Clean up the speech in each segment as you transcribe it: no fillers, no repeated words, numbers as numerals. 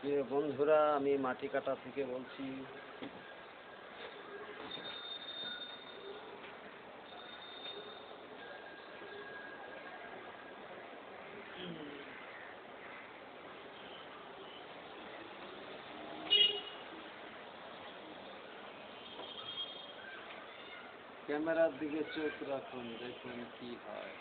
যে বন্ধুরা, আমি মাটি কাটা থেকে বলছি। ক্যামেরার দিকে চোখ রাখুন, দেখুন কি হয়।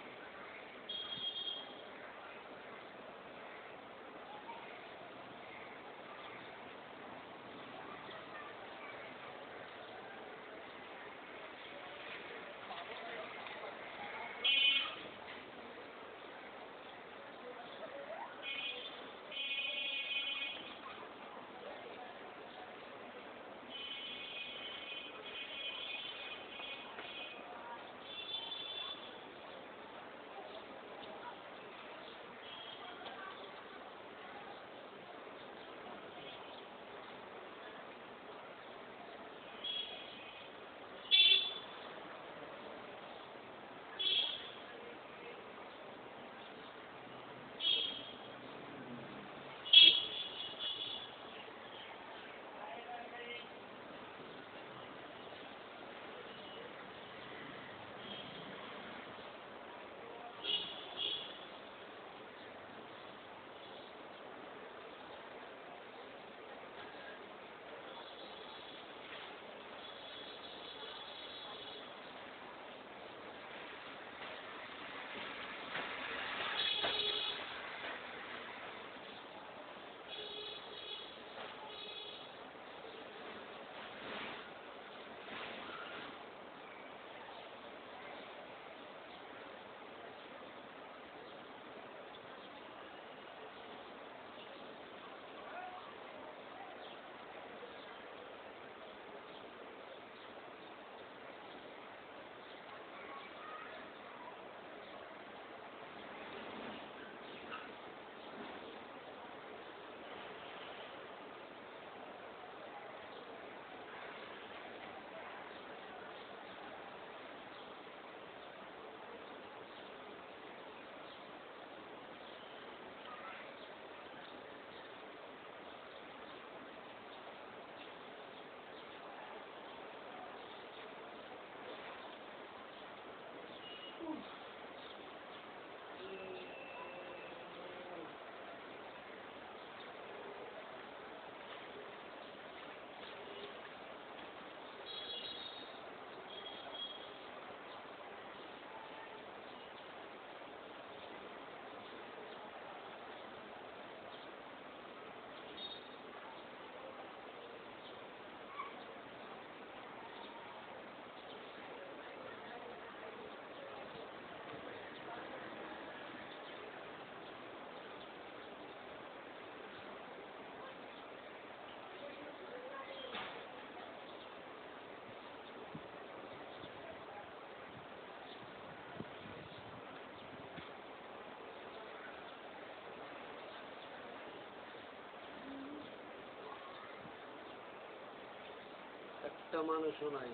একটা মানুষও নাই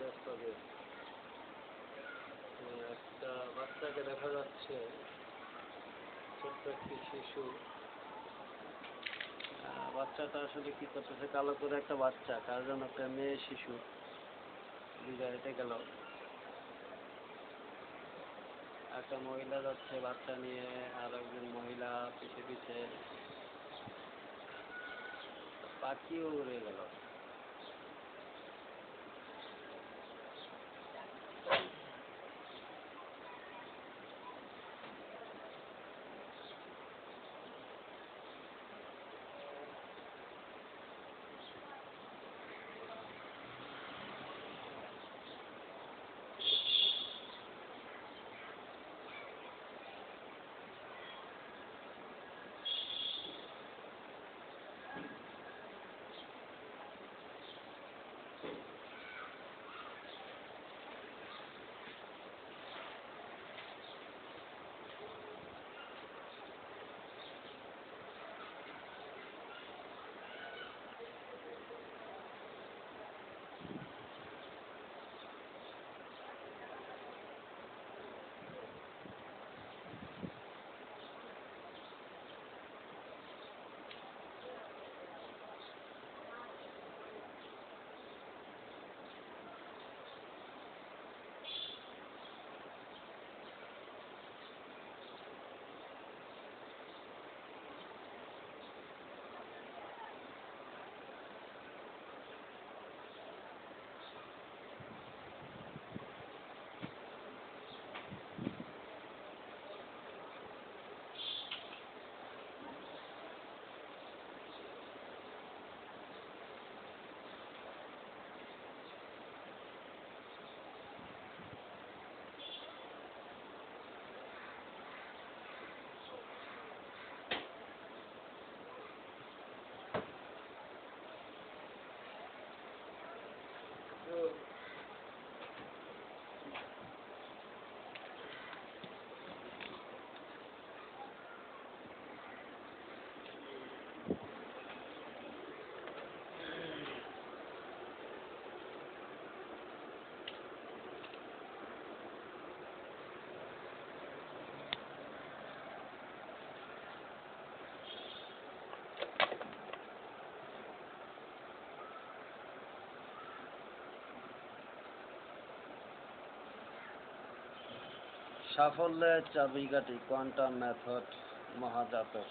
রাস্তাতে। একটা বাচ্চাকে দেখা যাচ্ছে, ছোট্ট একটি শিশু। বাচ্চাটা আসলে কি করতেছে, কালো করে একটা বাচ্চা, কার যেন একটা মেয়ে শিশু দিকে হেঁটে গেল। একটা মহিলা যাচ্ছে বাচ্চা নিয়ে, আর একজন মহিলা পিছে পিছে। পাখিও উড়ে গেল। সাফল্যের চাবিকাঠি কোয়ান্টাম মেথড মহাজাতক।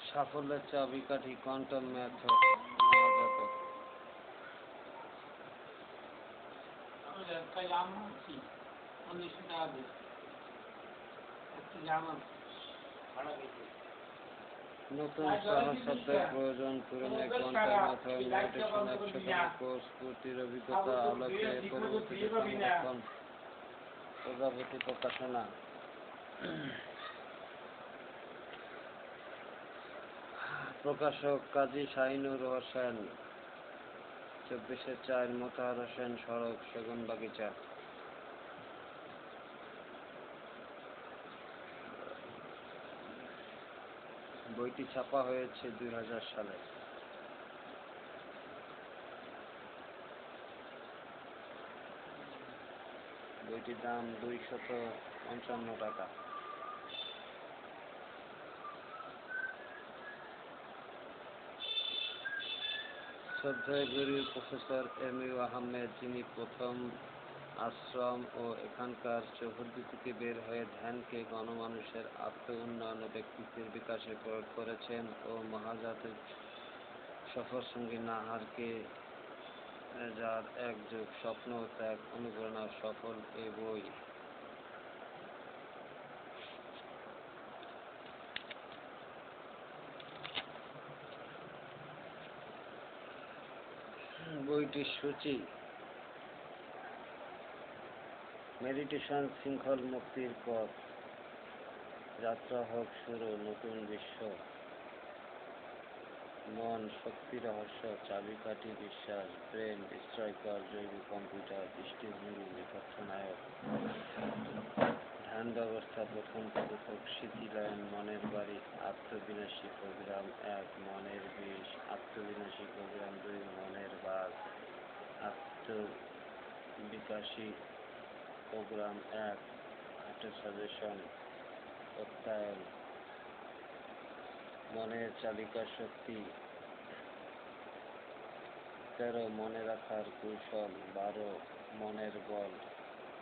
সাফল্যের চাবিকাঠি কোয়ান্টাম মেথড মহাজাতক। নতুন সহশব্দের প্রয়োজন পূরণে কোয়ান্টাম মেথড মেডিটেশন 100 দিনের কোর্স পূর্তির অভিজ্ঞতা আলোকে পরবর্তীতে সংরক্ষণ প্রজাপতি প্রকাশনা। প্রকাশক কাজী শাহিনুর হোসেন, 24/4, মোতাহার হোসেন সড়ক, সেগুনবাগিচা। বইটি ছাপা হয়েছে 2000 সালে। বইটির দাম 255 টাকা। শ্রদ্ধেয় গুরু প্রফেসর এম.ইউ. আহমেদ, যিনি প্রথম আশ্রম ও এখানকার চৌহদ্দি থেকে বের হয়ে ধ্যানকে গণমানুষের আত্ম-উন্নয়ন ও ব্যক্তিত্বের বিকাশে প্রয়োগ করেছেন, ও মহাজাতিক সফরসঙ্গী নাহারকে, যার এক যুগ স্বপ্ন ও ত্যাগ অনুপ্রেরণা সফল এই বই। বইটির সূচি: মেডিটেশন শৃঙ্খল মুক্তির পথ, যাত্রা হোক শুরু নতুন বিশ্ব, মন শক্তি রহস্য, চাবিকাঠি বিশ্বাস, ব্রেন বিস্ময়কর জৈব কম্পিউটার, দৃষ্টিভঙ্গি নেপথ্য নায়ক, ধ্যান ব্যবস্থা প্রথম পদক্ষেপ, শিথিলায়ন, মনের বাড়ি, আত্মবিনাশী প্রোগ্রাম 1, মনের বিষ, আত্মবিনাশী প্রোগ্রাম 2, মনের বাঘ, আত্মবিকাশী প্রোগ্রাম 1, হার্টের সাজেশন, প্রত্যয়ন, মনের চালিকা শক্তি 13, মনে রাখার কৌশল 12, মনের বল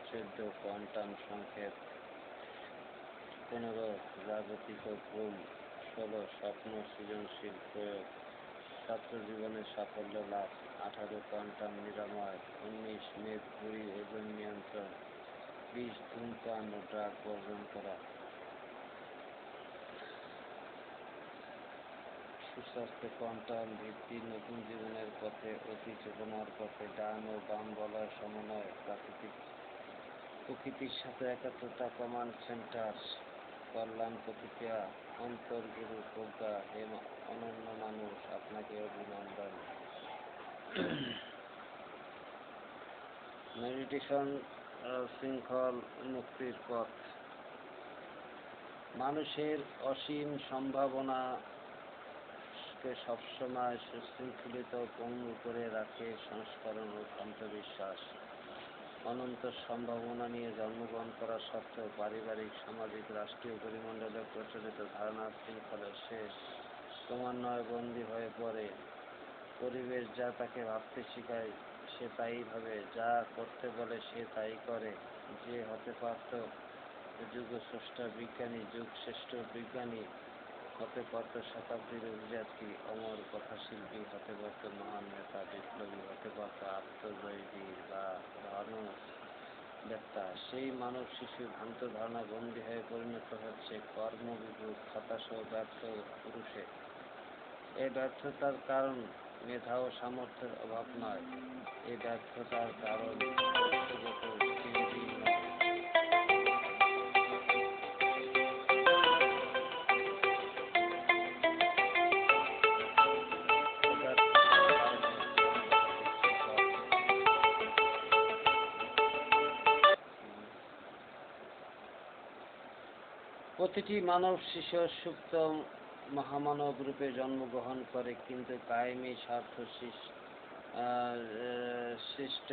14, কোয়ান্টাম সংকেত 15, জাগতিক ঘুম 16, স্বপ্ন সৃজনশীল প্রয়োগ, ছাত্র জীবনের সাফল্য লাভ 18, কোয়ান্টাম নিরাময় 19, মেদভুঁড়ি ওজন নিয়ন্ত্রণ 20, ধূমপান ও ড্রাগ বর্জন করা, সুস্বাস্থ্য কোয়ান্টাম ভিত্তি, নতুন জীবনের পথে, অতি চেতনার পথে, ডান ও বাম বলয় সমন্বয়, প্রকৃতির সাথে একাত্মতা, কমান্ড সেন্টার, কল্যাণ প্রতিক্রিয়া, অন্তর্গুরু প্রজ্ঞা, হে অনন্য মানুষ, আপনাকে অভিনন্দন। মেডিটেশন শৃঙ্খল মুক্তির পথ। মানুষের অসীম সম্ভাবনাকে সবসময় সুশৃঙ্খলিত পঙ্গু করে রাখে সংস্করণ ও ভ্রান্ত বিশ্বাস। অনন্ত সম্ভাবনা নিয়ে জন্মগ্রহণ করা সত্ত্বেও পারিবারিক, সামাজিক, রাষ্ট্রীয় পরিমণ্ডলে প্রচলিত ধারণার শৃঙ্খলে সে ক্রমান্বয়ে বন্দী হয়ে পড়ে। পরিবেশ যা তাকে ভাবতে শেখায় সে তাই ভাবে, যা করতে বলে সে তাই করে। যে হতে পারত যুগস্রষ্টা বিজ্ঞানী, যুগশ্রেষ্ঠ বিজ্ঞানী, হতে পারত শতাব্দীর অভিযাত্রী, অমর কথাশিল্পী, হতে পারত মহান নেতা, বিপ্লবী, হতে পারত আত্মজয়ী বীর বা ধর্মবেত্তা, সেই মানব শিশু ভ্রান্ত ধারণা বন্দী হয়ে পরিণত হচ্ছে কর্মবিমুখ, হতাশ ও ব্যর্থ পুরুষে। এই ব্যর্থতার কারণ মেধা ও সামর্থ্যের অভাব নয়, এই ব্যর্থতার কারণ ব্যক্তিগত চিহ্ন। প্রতিটি মানব শিশু সুপ্ত মহামানব রূপে জন্মগ্রহণ করে, কিন্তু কায়েমি স্বার্থ সৃষ্ট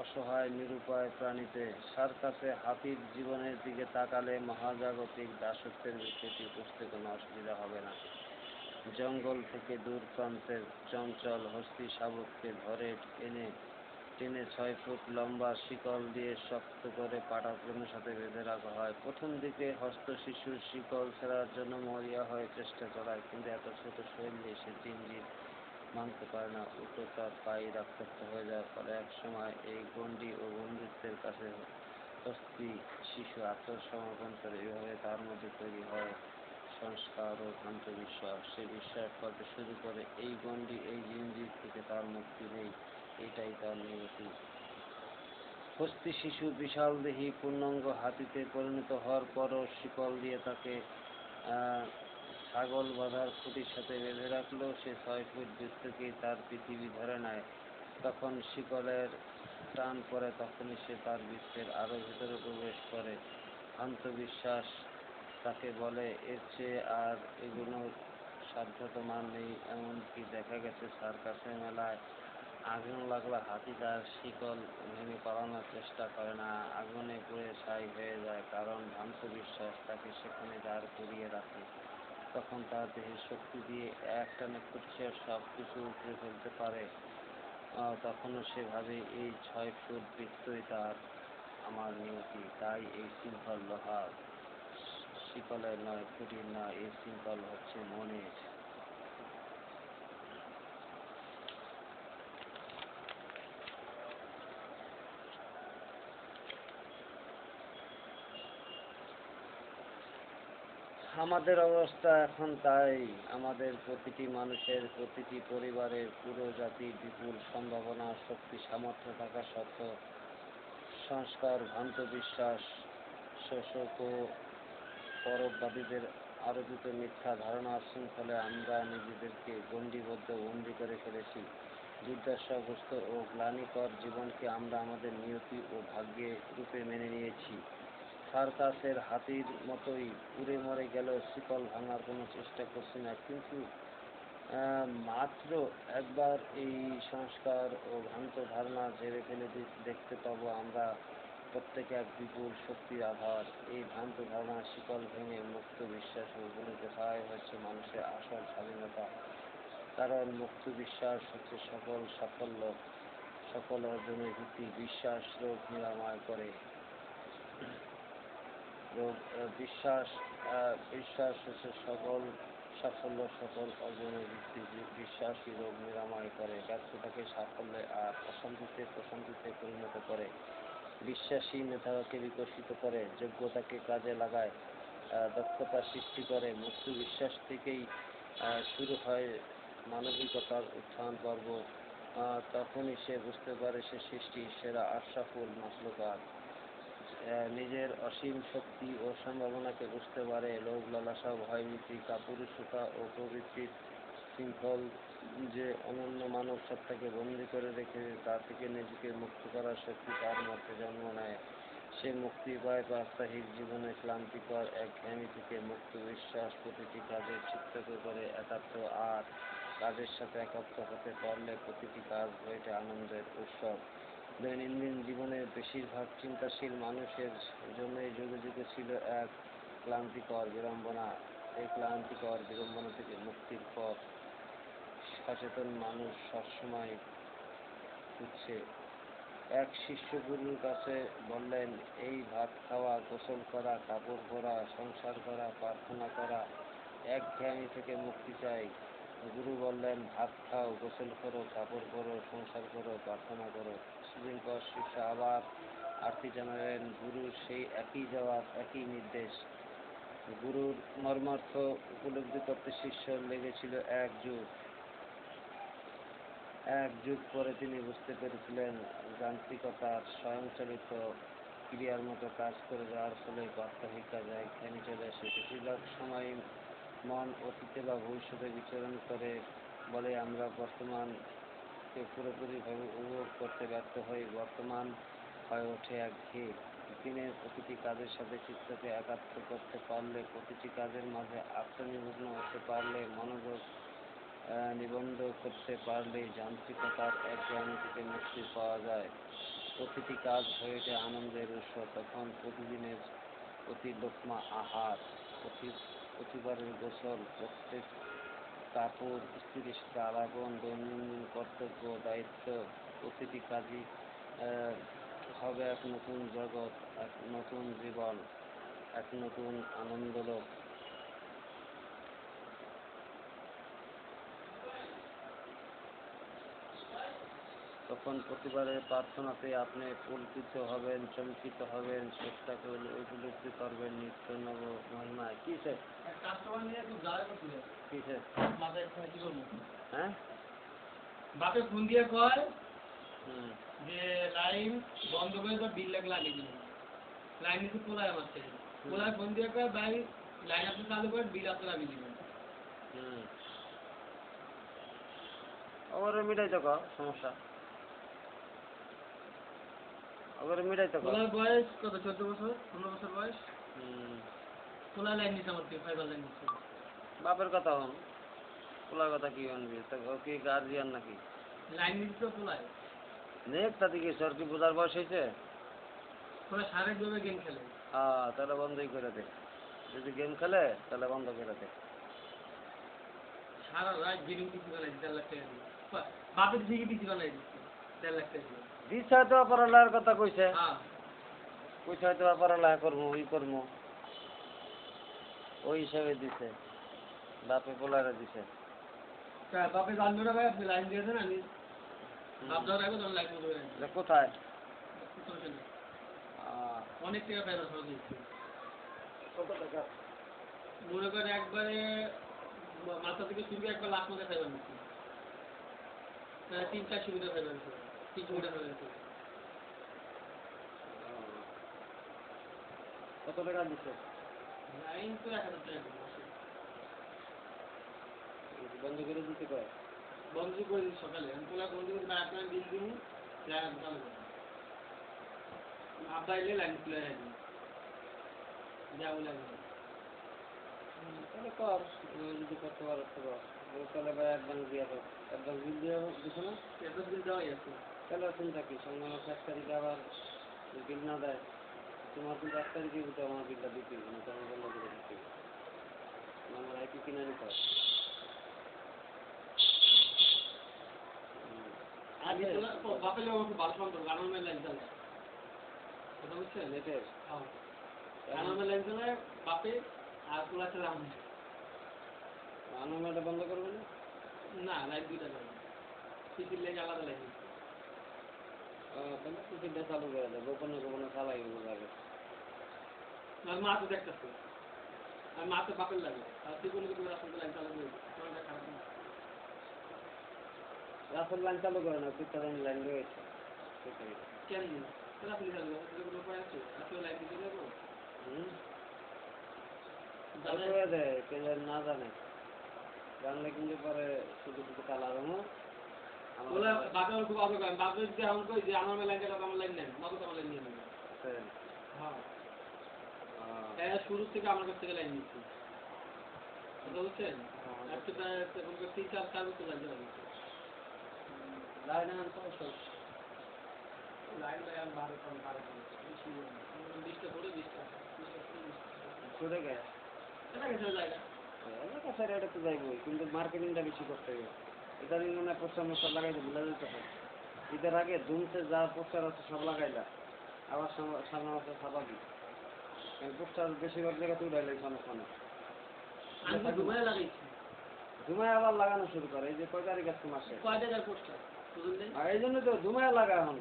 অসহায় নিরুপায় প্রাণীতে। সার্কাসে হাতির জীবনের দিকে তাকালে মহাজাগতিক দাসত্বের বিষয়টি বুঝতে কোনো অসুবিধা হবে না। জঙ্গল থেকে দূর প্রান্তের চঞ্চল হস্তি শাবককে ধরে টেনে 6 ফুট লম্বা শিকল দিয়ে শক্ত করে পাটাতনের সাথে বেঁধে রাখা হয়। প্রথম দিকে হস্ত শিশুর শিকল ছেঁড়ার জন্য মরিয়া হয়ে চেষ্টা চালায়, কিন্তু এত ছোট শরীর নিয়ে সে জিনজির মানতে পারে না। উল্টো তার পায়ে রক্তাক্ত হয়ে যাওয়ার ফলে একসময় এই গণ্ডি ও বন্ধুত্বের কাছে হস্তি শিশু আত্মসমর্পণ করে। এভাবে তার মধ্যে তৈরি হয় সংস্কার ও ভ্রান্ত বিশ্বাস। সে বিশ্বাস করতে শুরু করে এই গণ্ডি, এই জিনজির থেকে তার মুক্তি নেই, এটাই তার নিয়তি। হস্তি শিশু বিশালদেহী পূর্ণাঙ্গ হাতিতে পরিণত হওয়ার পরও শিকল দিয়ে তাকে ছাগল বাঁধার খুঁটির সাথে বেঁধে রাখলেও সে 6 ফুট দূর থেকেই তার পৃথিবী ধরে নেয়। তখন শিকলের টান পড়ে, তখনই সে তার বিশ্বের আরো ভেতরে প্রবেশ করে। ভ্রান্ত বিশ্বাস তাকে বলে, এর চেয়ে আর এগুলোর সাধ্য তোমার নেই। এমনকি দেখা গেছে সার্কাসের মেলায় আগুন লাগলে হাতি তার শিকল ভেঙে পালানোর চেষ্টা করে না, আগুনে পুড়ে ছাই হয়ে যায়, কারণ ভ্রান্ত বিশ্বাস তাকে সেখানে দাঁড় করিয়ে রাখে। তখন তার দেহের শক্তি দিয়ে একটানে ফুটছে সব কিছু উপড়ে ফেলতে পারে। তখনও সে ভাবে এই 6 ফুট বৃত্তই তার আমার নিয়তি। তাই এই শৃঙ্খল লোহার শিকলের নয়, খুঁটির নয়, এই শৃঙ্খল হচ্ছে মনের। আমাদের অবস্থা এখন তাই। আমাদের প্রতিটি মানুষের, প্রতিটি পরিবারের, পুরো জাতির বিপুল সম্ভাবনা, শক্তি, সামর্থ্য থাকা সত্ত্বেও সংস্কার, ভ্রান্ত বিশ্বাস, শোষক ও পরবাদীদের আরোপিত মিথ্যা ধারণার শৃঙ্খলে আমরা নিজেদেরকে গণ্ডিবদ্ধ, বন্দী করে ফেলেছি। দুর্দশাগ্রস্ত ও গ্লানিকর জীবনকে আমরা আমাদের নিয়তি ও ভাগ্যে রূপে মেনে নিয়েছি। সার্কাসের হাতির মতোই উড়ে মরে গেলেও শিকল ভাঙার কোনো চেষ্টা করছি না। কিন্তু মাত্র একবার এই সংস্কার ও ভ্রান্ত ধারণা ঝেড়ে ফেলে দেখতে পাবো আমরা প্রত্যেকে এক বিপুল শক্তির আধার। এই ভ্রান্ত ধারণার শিকল ভেঙে মুক্ত বিশ্বাস ও বলে কোথায় হচ্ছে মানুষের আসল স্বাধীনতা। কারণ মুক্ত বিশ্বাস হচ্ছে সকল অর্জনের ভিত্তি। বিশ্বাস রোগ নিরাময় করে। বিশ্বাস হচ্ছে সকল সাফল্য, সকল অর্জনের ভিত্তি। বিশ্বাসই রোগ নিরাময় করে, ব্যর্থতাকে সাফল্যে আর অশান্তিতে প্রশান্তিতে পরিণত করে। বিশ্বাসী মেধাকে বিকশিত করে, যোগ্যতাকে কাজে লাগায়, দক্ষতা সৃষ্টি করে। মুক্ত বিশ্বাস থেকেই শুরু হয় মানবিকতার উত্থান পর্ব। তখনই সে বুঝতে পারে সে সৃষ্টির সেরা আশরাফুল মাখলুকাত। নিজের অসীম শক্তি ও সম্ভাবনাকে বুঝতে পারে। লোভ, লালসা, ভয়ভীতি, কাপুরুষতা ও প্রবৃত্তির শৃঙ্খল যে অনন্য মানব সত্তাকে বন্দী করে রেখেছে, তা থেকে নিজেকে মুক্ত করার শক্তি তার মধ্যে জন্ম নেয়। সে মুক্তি পায় প্রাত্যহিক জীবনে ক্লান্তিকর একঘেয়েমি থেকে। মুক্ত বিশ্বাস প্রতিটি কাজে চিত্তকে করে একাত্ম, আর কাজের সাথে একাত্ম হতে পারলে প্রতিটি কাজ হয়ে ওঠে আনন্দের উৎসব। দৈনন্দিন জীবনের বেশিরভাগ চিন্তাশীল মানুষের জন্য এই যুগে যুগে ছিল এক ক্লান্তিকর বিড়ম্বনা। এই ক্লান্তিকর বিড়ম্বনা থেকে মুক্তির পথ সচেতন মানুষ সবসময় খুঁজছে। এক শিষ্য গুরুর কাছে বললেন, এই ভাত খাওয়া, গোসল করা, কাপড় পরা, সংসার করা, প্রার্থনা করা, একঘেয়েমি থেকে মুক্তি চাই। গুরু বললেন, ভাত খাও, গোসল করো, কাপড় পরো, সংসার করো, প্রার্থনা করো। কিছুদিন পর শিষ্য আবার আরতি জানালেন। গুরুর সেই একই জবাব, একই নির্দেশ। গুরুর মর্মার্থ উপলব্ধি করতে শিষ্যর লেগেছিল এক যুগ পরে তিনি বুঝতে পেরেছিলেন, যান্ত্রিকতার স্বয়ংচালিত ক্রিয়ার মতো কাজ করে যাওয়ার ফলে প্রাত্যহিক কাজে একঘেয়েমি চলে আসে। বেশিরভাগ সময় মন অতীতে বা ভবিষ্যতে বিচরণ করে বলে আমরা বর্তমানকে পুরোপুরিভাবে উপভোগ করতে ব্যর্থ হই। বর্তমান হয়ে ওঠে একঘেয়ে। দিনের প্রতিটি কাজের সাথে চিত্তকে একাত্ম করতে পারলে, প্রতিটি কাজের মাঝে আত্মনিমগ্ন হতে পারলে, মনোযোগ নিবন্ধ করতে পারলে যান্ত্রিকতার একঘেয়েমি থেকে মুক্তি পাওয়া যায়। প্রতিটি কাজ হয়ে ওঠে আনন্দের উৎস। তখন প্রতিদিনের প্রতি লোকমা আহার, প্রতিবারের গোসল, প্রত্যেক কাপড় স্ত্রীর সাথে আলাপন, দৈনন্দিন কর্তব্য দায়িত্ব, প্রতিটি কাজই হবে এক নতুন জগৎ, এক নতুন জীবন, এক নতুন আনন্দলোক। তখন প্রতিবারের প্রার্থনাতে আপনি পুলকিত হবেন, চমকিত হবেন, চেষ্টা করলে উপলব্ধি করবেন নিত্য নব মহিমায়। কিসে কিসে হ্যাঁ বাপে ফোন দিয়ে কয় যে লাইন বন্ধ করে তো বিল লাগিয়ে দিল। লাইন নিচে পোলায় আমার থেকে পোলায় ফোন দিয়ে কয় ভাই লাইন আপনি চালু করেন, বিল আপনি লাগিয়ে দিবেন। ওরে মিটাইতে কও, সমস্যা ওরে মিটাইতে কও। পোলার বয়স কত? 14 বছর 15 বছর বয়স। পোলা লাইন নিচে আমার থেকে ফাইবার লাইন নিচে। বাপের কথা হন, পোলার কথা কি শুনবি? ও কি গার্জিয়ান নাকি? লাইন নিচে তো পোলায় নেক তাদিকে সর কি বোঝার বয়স হয়েছে? পোলা সাড়ে দুবে গেম খেলে। হ্যাঁ, তাহলে বন্ধই করে দে। যদি গেম খেলে তাহলে বন্ধ করে দে। সারা রাত গেমিং পিসি বানাই 4 লাখ টাকা দিয়ে। বাপের দিকে পিসি বানাই দিচ্ছে 4 লাখ টাকা দিয়ে। দিচ্ছে হয়তো পড়ালেখার কথা কইছে, হ্যাঁ কইছে হয়তো পড়ালেখা করবো, ই করবো, ওই হিসাবে দিছে। বাপে পোলারে দিছে। বাপে জানবে না ভাই আপনি লাইন দিয়েছেন, আমি বাপ যাওয়ার আগে তখন লাইন বন্ধ করে দিচ্ছি। কোথায়? অনেক টাকা ফাইবার খরচ হচ্ছে। কত টাকা? মনে করেন একবারে মাথা থেকে শুরু একবার লাখ মধ্যে ফাইবার নিচ্ছি, 3-4 মিটার ফাইবার নিচ্ছি, 300 মিটার ফাইবার নিচ্ছি। কত টাকা দিছে? লাইন তো 1000 টাকা দিচ্ছে। বন্ধ করে দিতে কয়? বন্ধ করে দিচ্ছি সকালে। আমি পোলা বন্ধ করে না আপনার বিল দিন লাইন চালু করুন। আব্বা এলে লাইন খুলে রাখবেন, যাবো লাগবে। তাহলে কর, যদি করতে পারো তো কর। তাহলে ভাই অ্যাডভান্স দিয়ে দাও। অ্যাডভান্স বিল দিয়ে দিছো না? অ্যাডভান্স বিল দেওয়াই আছে। তাহলে চিন্তা কি? সঙ্গে আমার 1 তারিখে আবার বিল না দেয়, তোমার কিন্তু 1 তারিখে কিন্তু আমার বিলটা দিতে হবে না, তোমার বন্ধ করে দিতে হবে। আমার আইপি কিনে নিতে হবে। আগে বাপের লোক একটু ভালো সম্পর্ক, আনন্দের লাইন চালায়। কথা বুঝছেন? নেটের আনন্দের লাইন চালায় বাপে, আর পোলা চালায় আমি। আনন্দটা বন্ধ করবে না? না, লাইন দুইটা লাইন, পিসির লাইন আলাদা লাইন। তাহলে টিকিটটা চালু করে দেয়, গোপনে গোপনে চালাই আগে। আর মা তো দেখতেছে, আর মা তো বাপের লাগে, আর তুই কোনো কিছু রাস্তাতে লাইন চালু করে মনটা খারাপ না। রাস্তার লাইন চালু করে না, তুই তাদের লাইন রয়েছে কেন রাস্তা চালু করে কোনো উপায় আছে? রাস্তায় লাইন দিতে যাবো করে দেয়, কে না জানে, জানলে কিন্তু পরে শুধু শুধু কালা রঙও বাপের খুব অবাক হয়। বাপের যদি এমন করি যে আমার লাইন গেলে আমার লাইন নেন, নগদ আমার লাইন নিয়ে নেবে। হ্যাঁ, শুরু থেকে আমার কাছ থেকে লাইন নিচ্ছি, বুঝতে বুঝছেন? আজকে প্রায় 3-4 বছর লাইন চলে গেছে। লাইন আনতে লাইন ভাই আমি 20টা করে 20টা ছুটে গেছে, এটা গেছে জায়গা এলাকা সাইডে এটা তো যাইবই, কিন্তু মার্কেটিংটা বেশি করতে হবে। এটা মানে পোস্টার মোস্টার লাগাইতে ভুলে যেতে হবে। ঈদের আগে ধুমতে যা পোস্টার আছে সব লাগাইলা, আবার সামনে মাসে ছাপাবি। পোস্টার বেশিরভাগ জায়গাতে উঠাই লাগছে অনেক সময়। আমি তো ঘুমায় লাগাইছি, ধুমায় আবার লাগানো শুরু করে। এই যে 6 তারিখ আছে মাসে, কয় টাকার পোস্টার আর এই জন্য তো ধুমায় লাগা এখন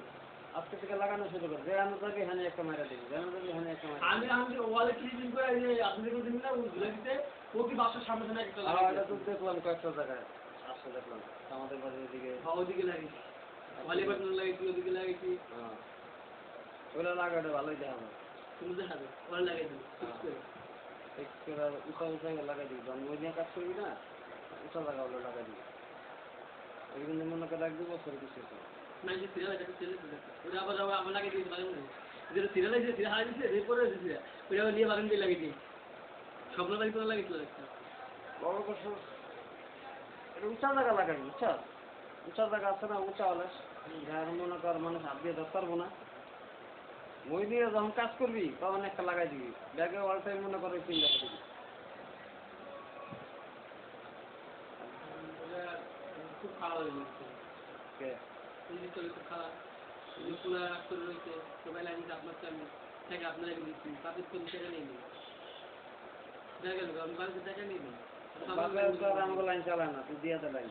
আজকে থেকে লাগানো শুরু করে। যে আমি যাবি এখানে একটা মাইরা দিবি, যেন যাবি এখানে একটা মাইরা আমি ওয়ালে ক্লিপিং করে এই যে আপনি দিন না ওই ঝুলে দিতে, ও কি বাসার সামনে না একটা লাগাই। এটা তো দেখলাম কয়েকটা জায়গায় আসলে দেখলাম আমাদের বাড়ির দিকে, ওদিকে লাগাইছি, ওয়ালে বাটন লাগাইছি, ওদিকে লাগাইছি। হ্যাঁ, ওগুলো লাগাতে ভালোই দেখা যায়। তুমি দেখাবে ওয়ালে লাগাই দিবি ফিক্স করে উঁচা উঁচা লাগাই দিবি। জন্মই নিয়ে কাজ করবি না, উঁচা জায়গা হলে লাগাই দিবি। ওই কিন্তু মনে করে 1-2 বছর কিছু না যে সিরিয়াল এটা ছেলে ওটা আবার আবার লাগাই দিয়েছি মাঝে মাঝে যেটা সিরিয়াল আছে সিরিয়াল হারা দিচ্ছে এরপরে সিরিয়াল ওইটা নিয়ে বাগান দিয়ে লাগিয়ে দিই স্বপ্ন বাড়ি করে লাগিয়েছিল একটা বড় কিছু এটা উঁচা জায়গা লাগাবি বুঝছ উঁচা জায়গা আছে না উঁচা হলে যার মনে কর মানুষ হাত দিয়ে ধরতে পারবো না মই দিয়ে যখন কাজ করবি তখন একটা লাগাই দিবি ব্যাগে অল টাইম মনে করো চিন্তা করবি খুব খারাপ হয়ে যাচ্ছে খুব খারাপ পুরা করে রয়েছে সবাই লাগিয়েছে আপনার চাকরি থেকে আপনার রেখে দিচ্ছি তাদের তো টাকা নেই দেখা গেল আমি বাড়িতে টাকা নেই আমাকে লাইন চালায় না তুই দিয়ে দে লাইন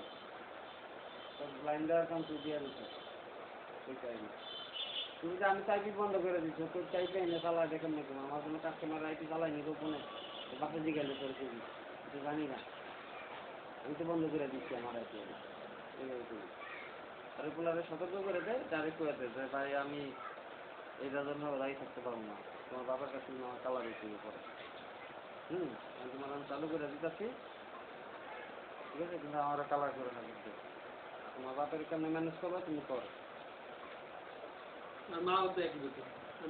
তোর লাইন দেওয়ার কাম তুই দিয়ে দিচ্ছ তুই চাইবি তুমি যে আমি চাইবি বন্ধ করে দিচ্ছ তোর চাইবে এনে চালা দেখেন নাকি আমার কোনো কাস্টমার আইটি চালাই নি গোপনে বাপে জিজ্ঞাসা করে করবি তুই জানি না আমি তো বন্ধ করে দিচ্ছি আমার আইটি আর এগুলারে সতর্ক করে দেয় ডাইরেক্ট করে দেয় যে ভাই আমি এইটার জন্য রাই থাকতে পারবো না তোমার বাবার কাছে আমার কালার দিতে পরে আমি তোমার আমি চালু করে দিতেছি ঠিক আছে কিন্তু আমার কালার করে না কিন্তু তোমার বাপের কেমনি ম্যানেজ করবে তুমি করো আর মাও তো একই বলছে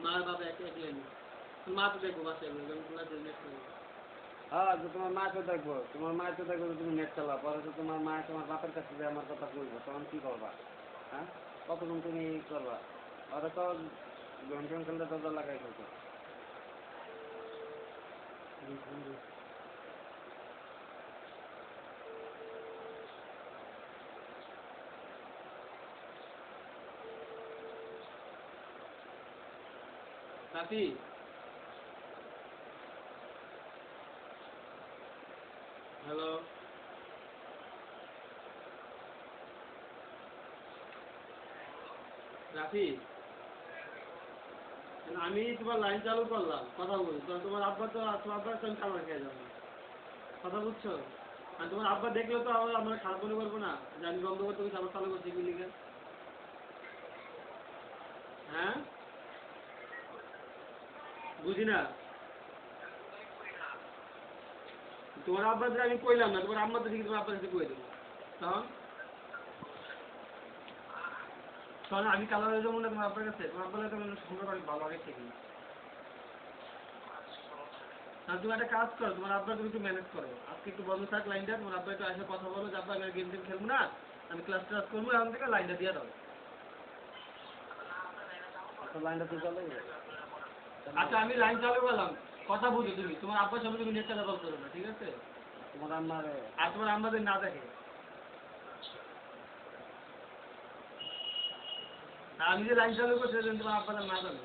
মা বাবা একই লাইন মা তো দেখবো বাসায় হ্যাঁ তো তোমার মাকে দেখবো তুমি নেট চালাও পরে তো তোমার মা তোমার বাপের কাছে যে আমার কথা বলবো তখন কী করবা হ্যাঁ কতক্ষণ তুমি করবা ওরা তো গেম টেম খেলতে তো লাগাই ফেলতো রাফি হ্যালো রাফি আমি তোমার লাইন চালু করলাম কথা বলি তোমার আব্বা তো তোমার আব্বার তো আমি খাবার খেয়ে যাবো কথা বুঝছো আর তোমার আব্বা দেখলে তো আবার আমরা খারাপ মনে করবো না যে আমি বন্ধ করতে গেছি আবার চালু করছি কি লিখে হ্যাঁ বুঝি না তোমার আব্বা আমি কইলাম না তোমার আম্মা তো দেখি তোমার আব্বার সাথে কই দেবো তখন আমি কালার হয়ে যাবো না তোমার আব্বার কাছে তোমার আব্বার তো সম্পর্ক অনেক ভালো আগে থেকে আর তুমি একটা কাজ করো তোমার আব্বা তুমি একটু ম্যানেজ করো আজকে একটু বন্ধ থাক লাইনটা তোমার আব্বা একটু এসে কথা বলো যে আব্বা আমি গেম টেম খেলবো না আমি ক্লাস ক্লাস করবো এখন থেকে লাইনটা দিয়ে দাও লাইনটা তুই চালাই আচ্ছা আমি লাইন চালু করলাম কথা বুঝো তুমি তোমার আব্বার সামনে তুমি নেট চালা বল করো না ঠিক আছে তোমার আম্মার আর তোমার আম্মাদের না দেখে আমি যে লাইন চালু করছি তোমার আব্বাদের না জানো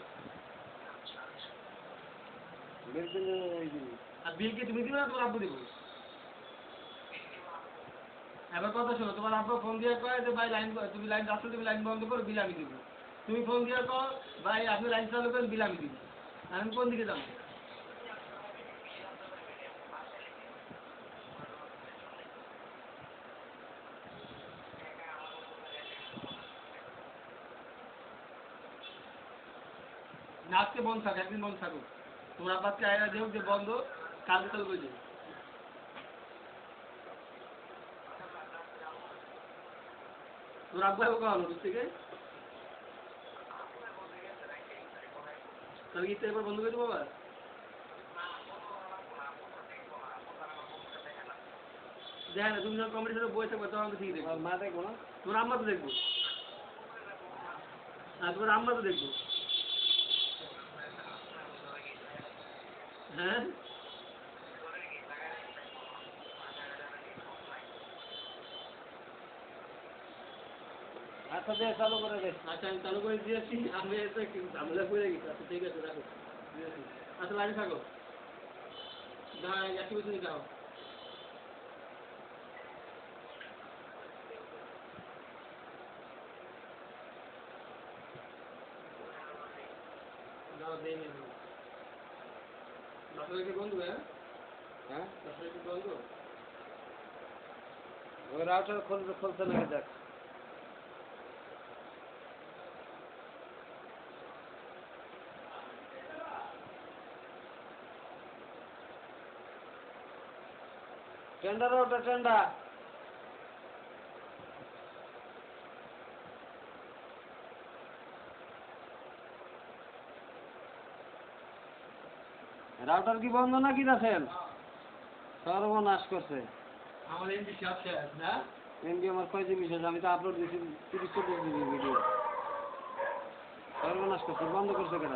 আর বিল কি তুমি দিবে না তোমার আব্বু দিবো এবার কথা শোনো তোমার আব্বা ফোন দিয়ে কয় যে ভাই লাইন তুমি লাইন আসলে তুমি লাইন বন্ধ করো বিল আমি দিব তুমি ফোন দিয়ে কও ভাই আপনি লাইন চালু করেন বিল আমি দিব আমি কোন দিকে যাবো না আজকে বন্ধ থাক একদিন বন্ধ থাকুক তোমার আব্বাকে আয়না দেখ যে বন্ধ কালকে চালু করে দেবে তোর আব্বা কখন অফিস থেকে তাহলে কি এবার বন্ধ করে দেবো আবার দেখ না তুমি যখন কমিটির সাথে বই থাকবে তখন তো ঠিক দেখবো মা দেখবো না তোমার আম্মা তো দেখবো হ্যাঁ তোমার আম্মা তো দেখবো হ্যাঁ আচ্ছা দে চালু করে দে আচ্ছা আমি চালু করে দিয়েছি আমি তো একটু ঝামেলা করে গেছি আচ্ছা ঠিক আছে রাখো আচ্ছা লাইনে থাকো একটু বেশি যাও বাসায় কি বন্ধু হ্যাঁ বাসায় কি বন্ধু ওই রাউটার খুলছে নাকি দেখ টেন্ডার ওটা টেন্ডার রাউটার কি বন্ধ নাকি দেখেন? সর্বনাশ করছে। আমার এমবি সব শেষ না? এমবি আমার কয় জিবি শেষ? আমি তো আপলোড দিয়েছি 30-40 জিবি ভিডিও। সর্বনাশ করছে, বন্ধ করছে কেন?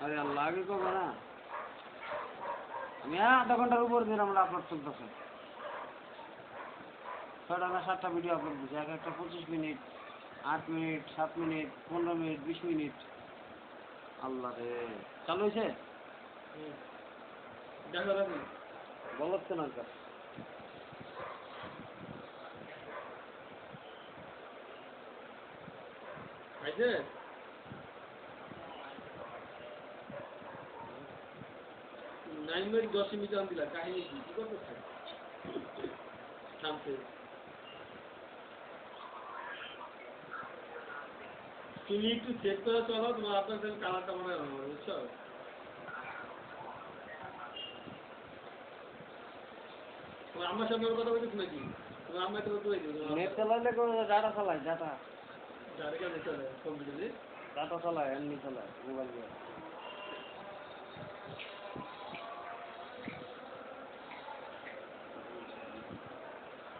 আরে আল্লাহ, আগে কবে না? আমি আধা ঘন্টার উপর দিন আমরা আপলোড চলতেছে। 6টা না 7টা ভিডিও আপলোড দিয়েছি, এক একটা 25 minute, 8 minute, 7 minute, 15 minute, 20 minute. Allah রে, চালু হয়েছে? দেখো রাখি। বলছে না কাজ। আইছে? 9 মিনিট 10 মিনিট আন দিলা, কাহিনী কি? কি করতে চাই? থামতে। তুমি একটু চেক করে চলো, তোমার আপনাদের কালারটা মনে হয় ভালো, বুঝছো? তোমার আম্মার সামনে কথা বলতেছ নাকি? তোমার আম্মা তো কই দিও? নেট চালাইলে ডাটা চালায়, ডাটা ডাইরেক্ট কানে চলে কম্পিউটারে। ডাটা চালায়, এমনি চালায় মোবাইল দিয়ে।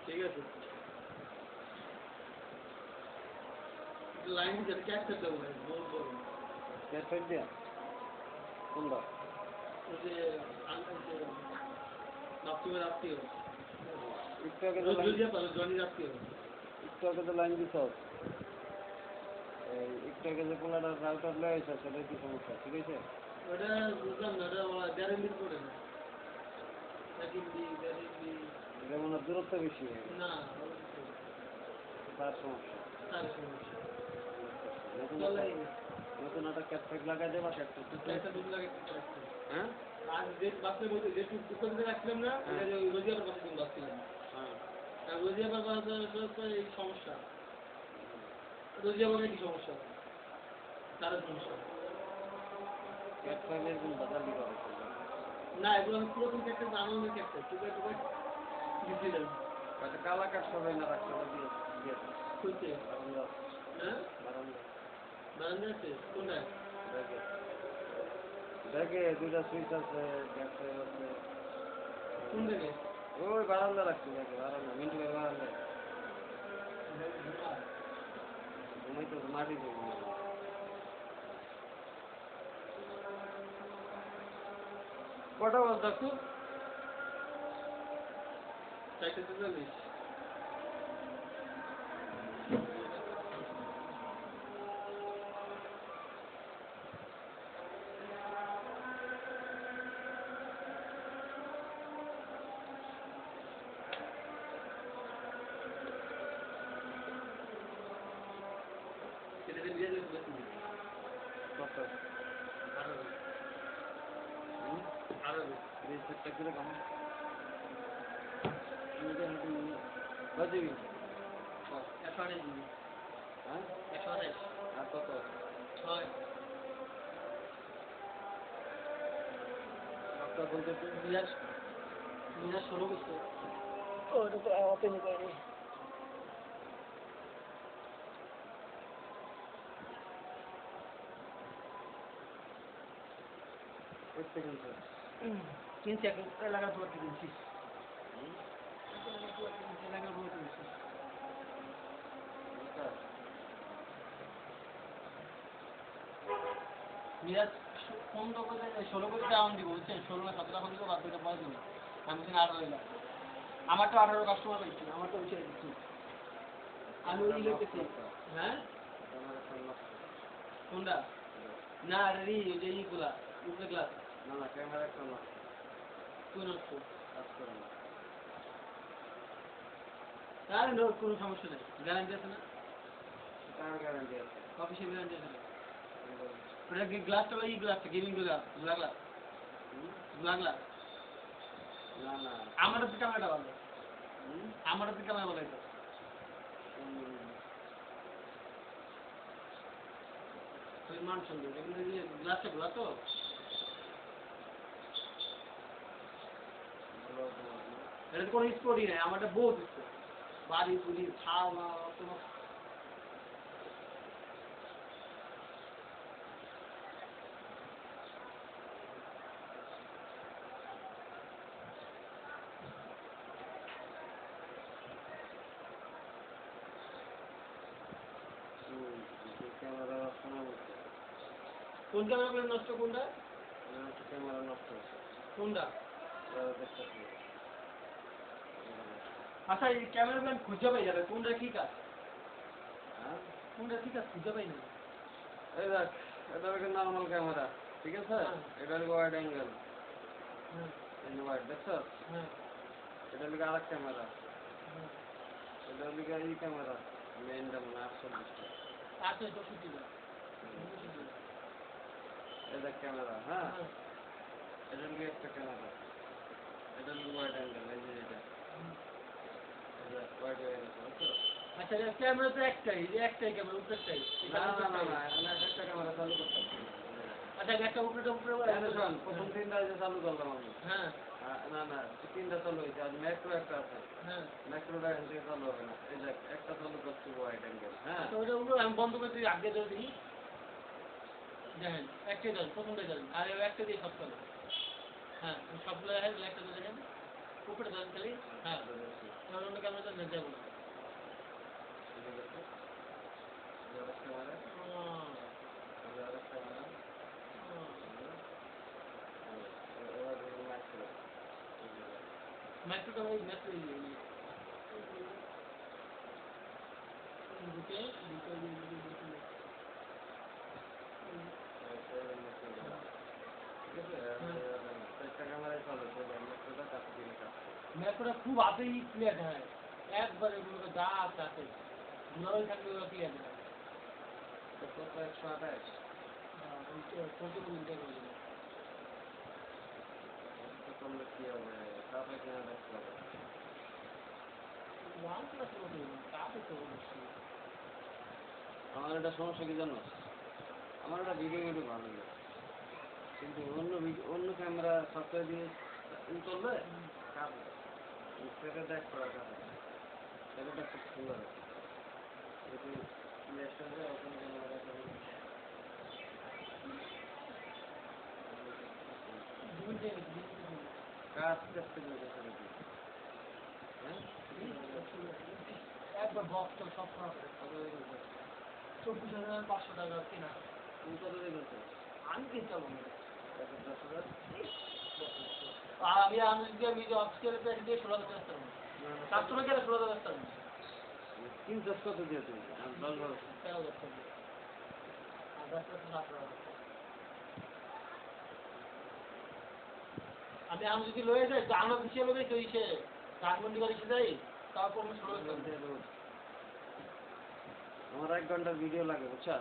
ঠিক আছে। লাইন দিয়ে ক্যাচ দেবো ভাই, বহুত বড়। ক্যাট দিয়া কোনটা? ওই যে আনতে নাপতুমের আত্মীয়। একটু আগে তো রোজ লাইন, রোজিয়া পালো, জনির আত্মীয়। একটু আগে তো লাইন দিছ। একটু আগে যে পোলাটা রাউটার লয়ে আইছে, সেটা কি সমস্যা? ঠিক আছে? ওটা বুঝলাম না, ওটা গ্যারেন্টি করে না। গ্যারেন্টি এটা মনে হয় দূরত্ব বেশি হয়ে গেছে, না, তার সমস্যা। তার সমস্যা। নতুন চলে নতুন একটা ক্যাট লাগাই দেবা, ক্যাট একটা দুধ লাগে ঠিক আছে। হ্যাঁ আর যে বাচ্চা বলতে যে দুটো দিন রাখছিলাম না, এটা যে ওই রোজিয়ার কথা তুমি ভাবছিলাম। হ্যাঁ। আর রোজিয়ার কথা তো এই সমস্যা। রোজিয়া বলে কি সমস্যা? তার সমস্যা। ক্যাট ফাইভের এরকম বাজার দিবা হয়েছে। না, এগুলো আমি পুরাতন ক্যারেক্টার বানানোর ক্যারেক্টার। টুকা টুকা দিছিলাম। একটা কালা কাঠ সবাই না রাখতে দিয়ে দিয়েছে। খুলছে। বারান্দা, হ্যাঁ? বারান্দা বারান্দা আছে? কোনটা? দেখে দেখে দুইটা সুইচ আছে, ক্যাট ফাইভ আছে। কোন দিকে? ওই বারান্দা রাখছি, দেখে বারান্দা, মিন্টু ভাই বারান্দা ঘুমাইতে মাটিতে ঘুমাই। কটা বল দেখছো? 443। এটা দিয়ে দিলে বসে দিই। কত? 18 এই সেটটা করে কাম নিজে হাতে বাজিবি। 128 দিবি। হ্যাঁ 128। আর কত? 6। আপনার বলতে তো 2016 করছে। ওটা তো আমাকে নিতে পারি। এক সেকেন্ড স্যার। 3 সেকেন্ড লাগার পর কিনছিস। লাগার পর কিনছিস। মিরাজ 15 করে 16 করে ডাউন দিব, বুঝছেন? 16 না 17 এখন দিব, বাদ বাকিটা পরে দিব। আমি বলছি 18 লাগবে। আমার তো 18 কাস্টমার পাইছি, আমার তো বিষয় দিচ্ছি। আমি ওই লইতেছি। হ্যাঁ? কোনটা? না রে, ওই যে ইগুলা, উপরে গ্লাস। না না, ক্যামেরা একটা না, কোন নষ্ট? কাজ করে না। আরে নো, কোনো সমস্যা নেই। গ্যারান্টি আছে না? কার গ্যারান্টি আছে? অফিসিয়াল গ্যারান্টি আছে না? ওটা কি গ্লাসটা ওই গ্লাসটা, gaming glass, black glass. Black glass. না না, আমার তো ক্যামেরাটা ভালো। আমার তো ক্যামেরা ভালো এটা। ওই মান সুন্দর, এগুলো যে গ্লাসটা গুলা তো। এটা তো কোনো স্পোর্টই নাই, আমারটা বহুত স্পোর্ট। বাড়ি পুরি খাওয়া কোনো। কোন ক্যামেরাগুলো নষ্ট কোনটা? ক্যামেরা নষ্ট হচ্ছে। কোনটা? দেখতেছি। আচ্ছা এই ক্যামেরাগুলো আমি খুঁজে পাই যাবে কোনটা ঠিক আছে? হ্যাঁ? কোনটা ঠিক আছে খুঁজে পাই না। এই দেখ, এটা হলো নর্মাল ক্যামেরা, ঠিক আছে? হ্যাঁ। এটা হলো ওয়াইড অ্যাঙ্গেল, হ্যাঁ এই যে ওয়াইড, দেখছ? হ্যাঁ এটা হলো আরেক ক্যামেরা, হ্যাঁ। এটা হলো এই ক্যামেরা, মেইনটা মনে হয় 48টা। আচ্ছা 64টা। এই দেখ ক্যামেরা, হ্যাঁ? হ্যাঁ। এটা হলো একটা ক্যামেরা, এটা হলো ওয়াইড অ্যাঙ্গেল, এই যে এটা, এই যে ওয়াইড অ্যাঙ্গেল, বুঝছো? আচ্ছা ক্যামেরা তো একটাই, এই যে একটাই ক্যামেরা উপরেরটাই। না না না না, এখানে একটা ক্যামেরা চালু করতে হবে। আচ্ছা একটা উপরে এখানে শোন, প্রথম তিনটা যে চালু করলাম আমি। হ্যাঁ না না, তিনটা চালু হয়েছে, আর ম্যাক্রো একটা আছে। হ্যাঁ। ম্যাক্রোটা এখান থেকে চালু হবে না। এই দেখ, একটা চালু করছি ওয়াইড অ্যাঙ্গেল, হ্যাঁ? আচ্ছা ওইটা উপরে আমি বন্ধ করে দিই আগে ধরে দিই। দেখেন একটাই দেন, প্রথমটাই দেন, আর একটা দিয়ে সব চলে। হ্যাঁ সবগুলো দেখেন, একটা করে দেখেন উপরে দেন খালি। হ্যাঁ এবার অন্য ক্যামেরা দেন যাবো না। মাইক্রোটা ওই মাইক্রো দুটো দুটো ম্যাক্রোটা খুব আপেই ক্লিয়ার হয়, একবারে মনে যা আছে আছে নয় থাকলে ওরা ক্লিয়ার হয়। 128 ফোনটি বলতে বলি করলে কি হবে? তারপরে কিনা দেখতে হবে। ওয়ান প্লাস মতো তাতে তো অবশ্যই। আমার একটা সমস্যা কি জানো? আমার একটা ভিডিও ভালো লাগে, কিন্তু অন্য ক্যামেরা সফটওয়্যার দিয়ে করলে কাজে সেটা দেখ করা কাজে, সেটা খুব সুন্দর আছে। যদি প্লে স্টোরে ওপেন ক্যামেরা কাজ করতে গেলে হ্যাঁ একবার বক্স সব করা 24,500 টাকা কিনা। তুমি কত দিয়ে করছো? আমি কিনতে পারবো না। 10,000? আর আমি যদি অফিসিয়াল প্যাক দিয়ে 16,000 টাকা পাবো। কাস্টমার কেন 16,000 টাকা? 3 কত দিয়ে তুমি? 10,000 13,000 টাকা। আর 10,000 টাকা। আমি যদি লয়ে যাই তো আমার অফিসিয়াল হবে তো ইসে ধানমন্ডি বাড়ি এসে যাই তারপর আমি 16,000 টাকা দেবো। আমার 1 ঘন্টার ভিডিও লাগে, বুঝছো?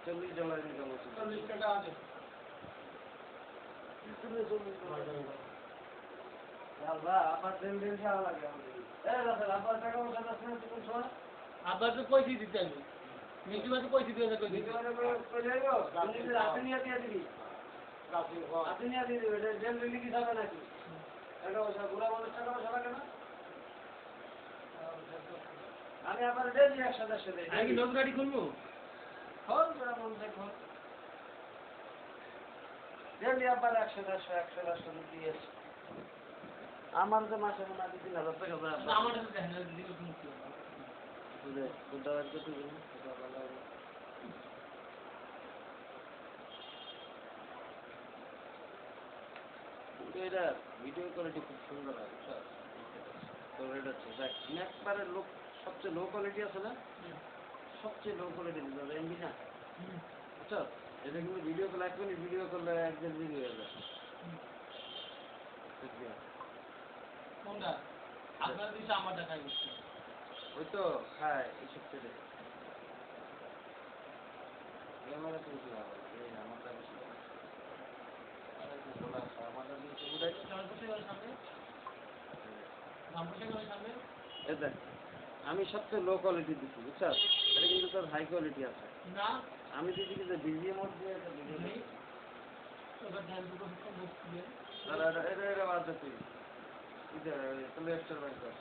$40 ইনকাম হচ্ছে। 40 টাকা আছে। আবার দিন যাওয়া লাগে আমাদের। আবার তো পয়সা দিতে হবে। মিষ্টি মাঝে পয়সা দিয়ে দেবে। রাতে নিয়ে দিয়ে দিবি, রাতে নিয়ে দিয়ে দিবি, জেল দিল্লি কি যাবে নাকি? টাকা পয়সা বুড়া মানুষ টাকা পয়সা লাগে না? আমি আবার ডেলি 100-100 দিই। আমি কি নতুন গাড়ি খুলবো? হল বুড়া মানুষ দেখুন ডেলি আবার 100-100 দিয়ে আমার তো মাসে মনে হয় 3,000 টাকা যায়। আমার কাছে দেখেন না দিলে তুমি কি হবে? বুঝে কোনটা রাখতে তুমি সেটা ভালো হবে। কিন্তু এটা ভিডিও কোয়ালিটি খুব সুন্দর হয়, বুঝছো? তো এটা হচ্ছে দেখ, একবারে সবচেয়ে লো কোয়ালিটি আছে না, সবচেয়ে লো কোয়ালিটি দিতে এমবি না, বুঝছো? এটা কিন্তু ভিডিও করলে 1 মিনিট ভিডিও করলে 1 জিবি হয়ে যায়। বুঝলি? কোনটা? আপনার দিশা আমার দেখাই দিচ্ছে। ওই তো খায় এইসব ছেলে ক্যামেরা তো বেশি ভালো, এই আমারটা বেশি ভালো। আমারটা দিয়ে উঠাই আমার বসে গেল সামনে। আমার বসে গেল সামনে। এই দেখ, আমি সবচেয়ে লো কোয়ালিটি দিচ্ছি, বুঝছো? এটা কিন্তু তোর হাই কোয়ালিটি আছে। না আমি দিচ্ছি কিন্তু বিজিএম মোড দিয়ে একটা ভিডিও নেই। এবার ধ্যান দুটো বুক দিয়ে। এটা বাদ দে তুই, প্লে স্টোর বাইক কর।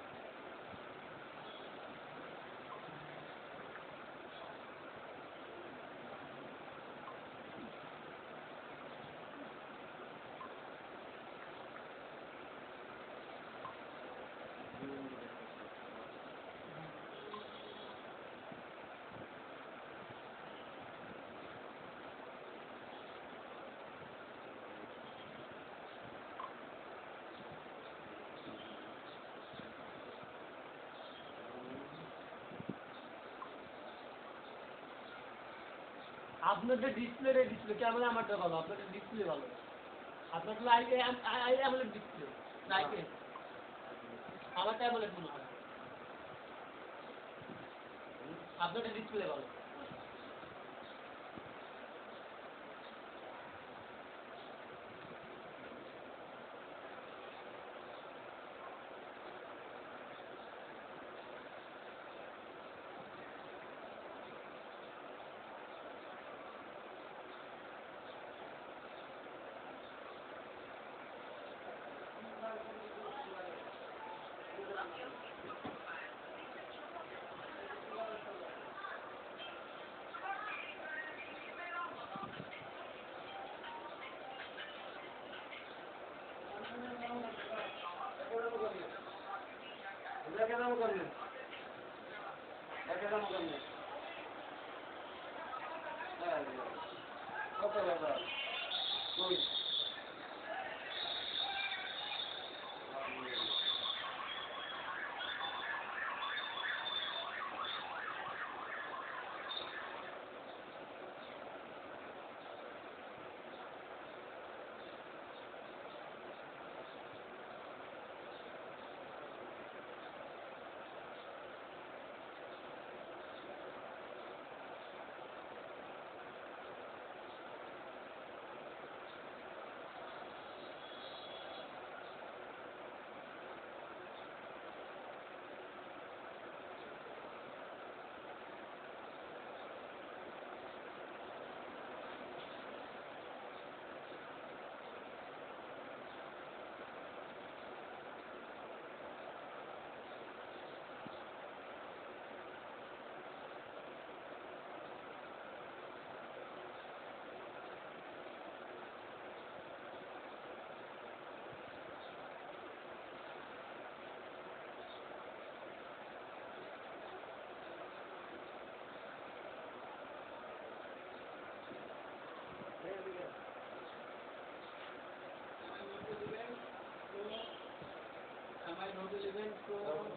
আপনাদের ডিসপ্লে ক্যামেরা আমারটা ভালো, আপনাদের ডিসপ্লে ভালো। আপনার AMOLED ডিসপ্লে নাইকে, আমারটা AMOLED মনে হয়। আপনাদের ডিসপ্লে ভালো।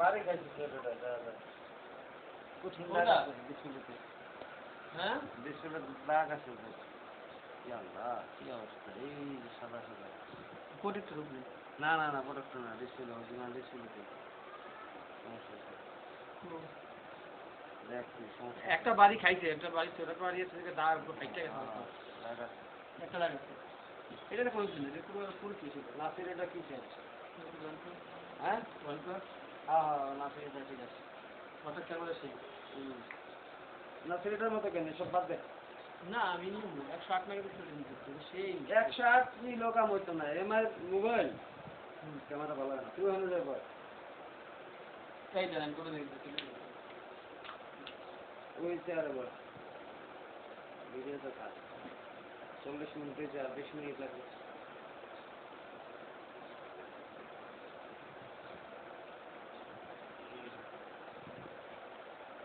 বাড়ি খাইছি ছেলেটা দাদা কঠিন কোনটা? দাগ আছে ডিসপ্লেতে, হ্যাঁ? ডিসপ্লেতে দাগ আছে তো। কি আল্লাহ, কি অবস্থা, এই যে সাদা সাদা। প্রোটেক্টর উপরে। না না না, প্রোডাক্ট না, ডিসপ্লে অরিজিনাল ডিসপ্লেতে সমস্যা আছে। দেখ কি সমস্যা একটা বাড়ি খাইছে, একটা বাড়ি ছোট বাড়ি আছে, দাগ ফাইটটা গেছে। দাগ আছে। একটা দাগ আছে। এটা তো করেছিল, এটা পুরো কি ছিল? নাসির এটা কি চেঞ্জ? হ্যাঁ হ্যাঁ হ্যাঁ, নাসির এটা ঠিক আছে। ওটা ক্যামেরা সেই। নাসির এটার মতো কেন, সব বাদ দে। না আমি 108 মেগাপিক্সেল নিচ্ছি সেই 108 নিলেও কাম হইতো না, এমআই মোবাইল ক্যামেরা ভালো হয় না। 200 পর এই দেন আমি করে দিচ্ছি। ওই চেয়ারে বল, ভিডিও তো কাজ 40 মিনিট হয়েছে, আর 20 মিনিট লাগবে।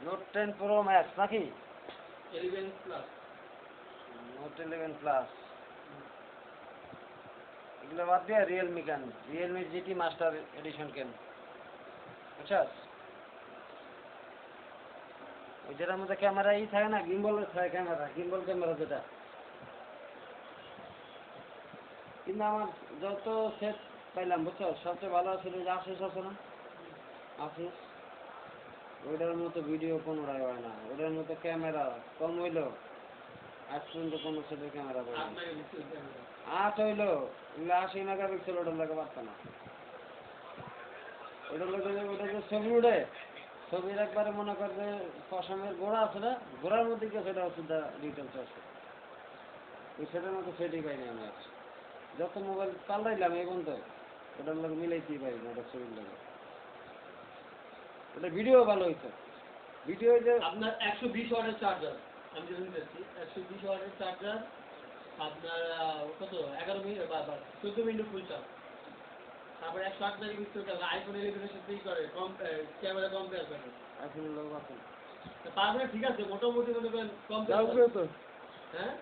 নোট 10 প্রো ম্যাক্স নাকি? 11 প্লাস। Note 11 plus. এগুলো বাদ দিয়ে রিয়েলমি কেন, রিয়েলমি জিটি মাস্টার এডিশন কেন, বুঝছাস? ওই যেটার মধ্যে ক্যামেরা থাকে না, গিম্বলের থাকে ক্যামেরা, গিম্বল ক্যামেরা যেটা। কিন্তু আমার যত সেট পাইলাম, বুঝছো, সবচেয়ে ভালো ছিল যে আসুস আছে না, আসুস, ওইটার মতো ভিডিও কোনোটাই হয় না, ওটার মতো ক্যামেরা কম হইলো আজ পর্যন্ত কোনো সেটের ক্যামেরা পাই না। 8 হইলো, এগুলো 80 মেগাপিক্সেল, ওটার লাগে পারত না। ওটা যে ছবি উঠে, ছবির একবারে মনে কর যে পশমের গোড়া আছে না, গোড়ার মধ্যে গিয়ে সেটা সুদ্ধা ডিটেলস আছে। ওই সেটার মতো সেটই পাইনি আমি আর। যত মোবাইল পাল্টাইলাম এই পর্যন্ত ওটার লোক মিলাইতেই পারি না, ওটা ছবির লাগে। ওটা ভিডিও ভালো হইতো, ভিডিও যে আপনার 120 ওয়াটের চার্জার, আমি যেটা নিতেছি 120 ওয়াটের চার্জার, আপনার কত 11 মিনিট বা 14 মিনিট ফুল চার্জ। তারপরে 108 মেগাপিক্সেল ক্যামেরা, আইফোন 11 এর সাথে করে ক্যামেরা কম্পেয়ার করে। এখন লোক আছে তারপরে ঠিক আছে, মোটামুটি মনে করেন কম্পেয়ার যাও তো। হ্যাঁ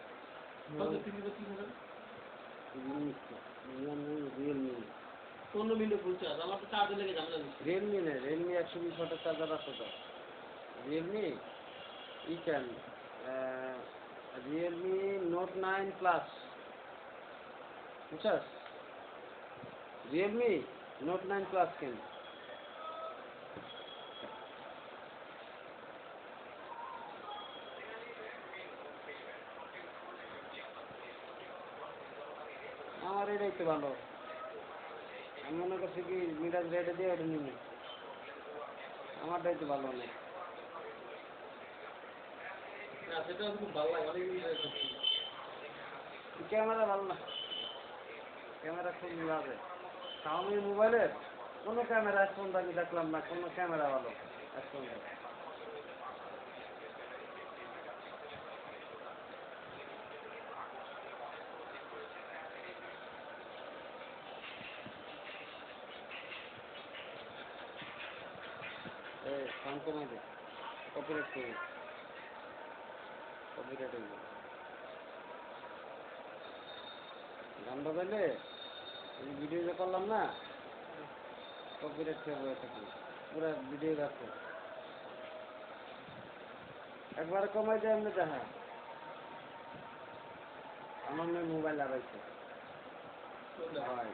কত 3 হাজার রিয়েলমি 15 মিনিট ফুল চার্জ। আমার তো চার্জে লেগে ঝামেলা দিচ্ছে। রিয়েলমি নেই, রিয়েলমি 120 ওয়াটের চার্জার আছে তো। রিয়েলমি ই10 রিয়েলমি নোট 9 প্লাস, বুঝছস? রিয়েলমি নোট 9 প্লাস কেন? আমার এটাই তো ভালো। আমি মনে করছি কি মিরাজ রেটে দিয়ে ওটা নিবি, আমারটাই তো ভালো অনেক। ক্যামেরা ভালো না, ক্যামেরা খুব বাজে। Xiaomi মোবাইলের কোনো ক্যামেরা আজ পর্যন্ত আমি দেখলাম না, কোনো ক্যামেরা ভালো আজ পর্যন্ত। সাউন্ড কমাই দে, কপিরাইট করবি, কপিরাইট হইব। গান বাজাইলে এই ভিডিও যে করলাম না, কপিরাইট খেয়ে বসে থাকি, পুরা ভিডিও রাখো। একবার কমাই দেয় এমনি দেখা। আমার মেয়ে মোবাইল লাগাইছে, হয়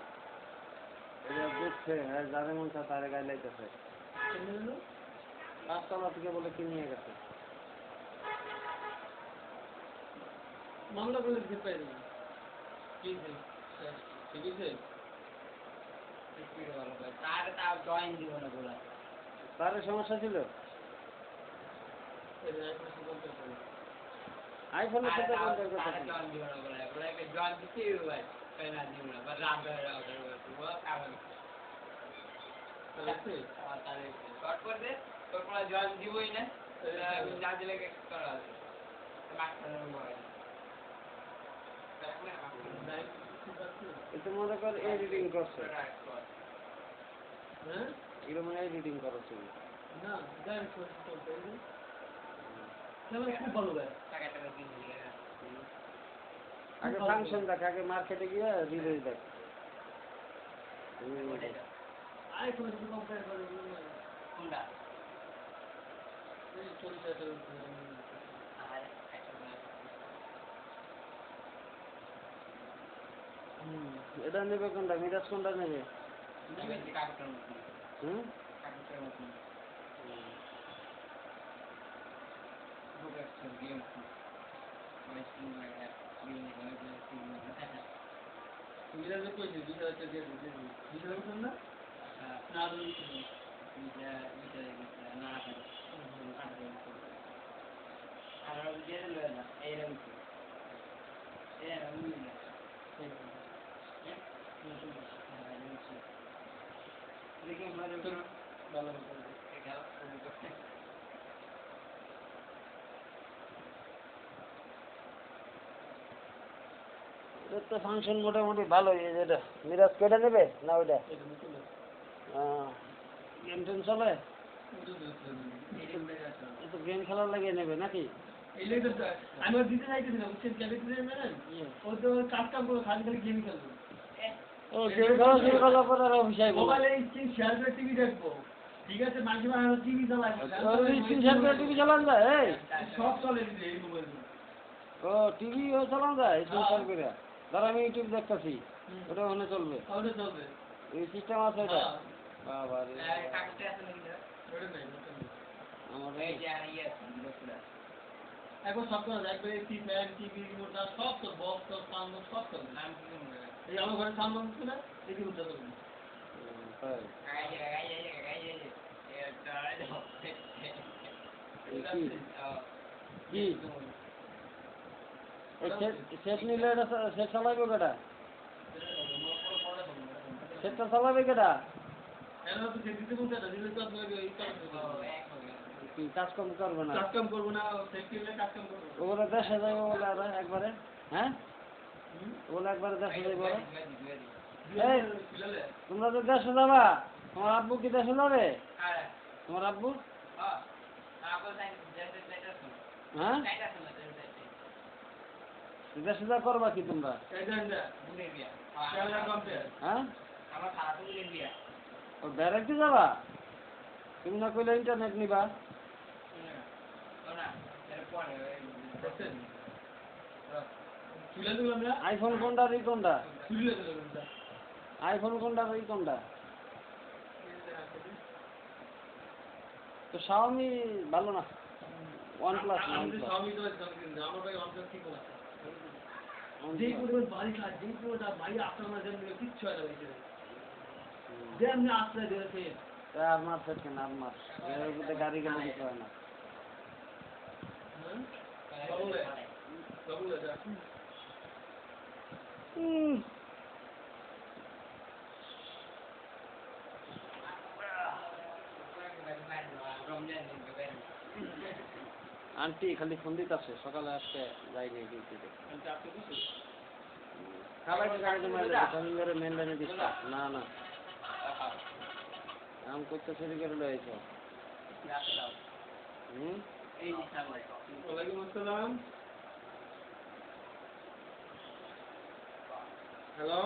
এটা বুঝছে, হ্যাঁ যাদের মন চায় তারে গায়ে লাইতেছে। রাস্তালা থেকে বলে কি নিয়ে গেছে। মামলা করলে ঠিক পাই দেবেন। ঠিক আছে, ঠিক আছে। তার সমস্যা ছিল আইফোনের সাথে কম্পেয়ার করতে এটা মনে কর এডিটিং করছে, হ্যাঁ এগুলো মনে এডিটিং করো তুমি না খুব ভালো ভাই। আগে ফাংশন দেখ, আগে মার্কেটে গিয়ে রিভিউ দেখ। আইফোন সাথে কম্পেয়ার করে কোনটা এই 40,000 এটা নেবে কোনটা, মিরাজ কোনটা নেবে? হুম মিরাজে কইছে 2000 দিয়ে দিতে 2000 না না না আর দিয়ে দিল না এইরকম দেখে ভালো ভালো তো ফাংশন মোটামুটি ভালোই। যেটা মিরাজ কেটে নেবে না ওইটা? গেম টেম চলে তো, গেম খেলার লাগিয়ে নেবে নাকি? আমি দিতে চাইতেছি না, বুঝছেন ক্যাপিটাল ম্যান ও তো কাজ কাম করে খালি খালি গেম খেলবে। ও গেম খেলা শুরু করার পর আর অফিসাই মোবাইলে স্ক্রিন শেয়ার করে টিভি দেখবো, ঠিক আছে? মাঝে মাঝে টিভি চালায়, স্ক্রিন শেয়ার করে টিভি চালান যায়? এই সব চলে এই মোবাইল। ও টিভি ও চালান যায় স্ক্রিন শেয়ার করে? ধর আমি ইউটিউব দেখতেছি, ওটা ওখানে চলবে, ওটা চলবে, এই সিস্টেম আছে এটা? বাবা রে, এখন সব করা যায়, একবার এসি ফ্যান টিভি রিমোট সব তো বক্স তো সাউন্ড সব চলবে। এই আমার ঘরে সাউন্ড বক্স না এই রিমোটটা চলবে। কি সেট নিলে সেট চালাইবে কেটা? সেটটা চালাবে কেটা? কাজকর্ম করবে না, কাজকাম করবো না, সেট কিনলে কাজকাম করবো। ওগুলো দেশে যাবে বলে আর একবারে, হ্যাঁ ওগুলো একবারে দেশে যাবে বলে। এই তোমরা তো দেশে যাবা, তোমার আব্বু কি দেশে যাবে? তোমার আব্বু হ্যাঁ দেশে যা করবা কি তোমরা? হ্যাঁ ও ডাইরেক্টে যাবা? তুমি না কইলে ইন্টারনেট নিবা? তুলে দিলাম না আইফোন কোনটা আর এই কোনটা? তুলে দিলাম না আইফোন কোনটা আর এই কোনটা? তো শাওমি ভালো না, OnePlus আমি তো সবই তো জানি আমার ভাই OnePlus কি করে যেই পরিমাণ বাড়ি কাজ যেই পরিমাণ ভাই আপনার মাঝে কিচ্ছু হয় না ভিতরে যে আপনি আশ্রয় দিয়েছে আর মার ফেট কেন আর মার এর মধ্যে গাড়ি গেলে কিছু হয় না। বলে যা আন্টি খালি ফোন দিতেছে, সকালে আজকে যাইনি ডিউটিতে। খাবার গাড়িতে মারে শনিবারে মেন লাইনে দিস না না আম করতে শুরু করে লয়েছ। ওয়ালাইকুম আসসালাম। হ্যালো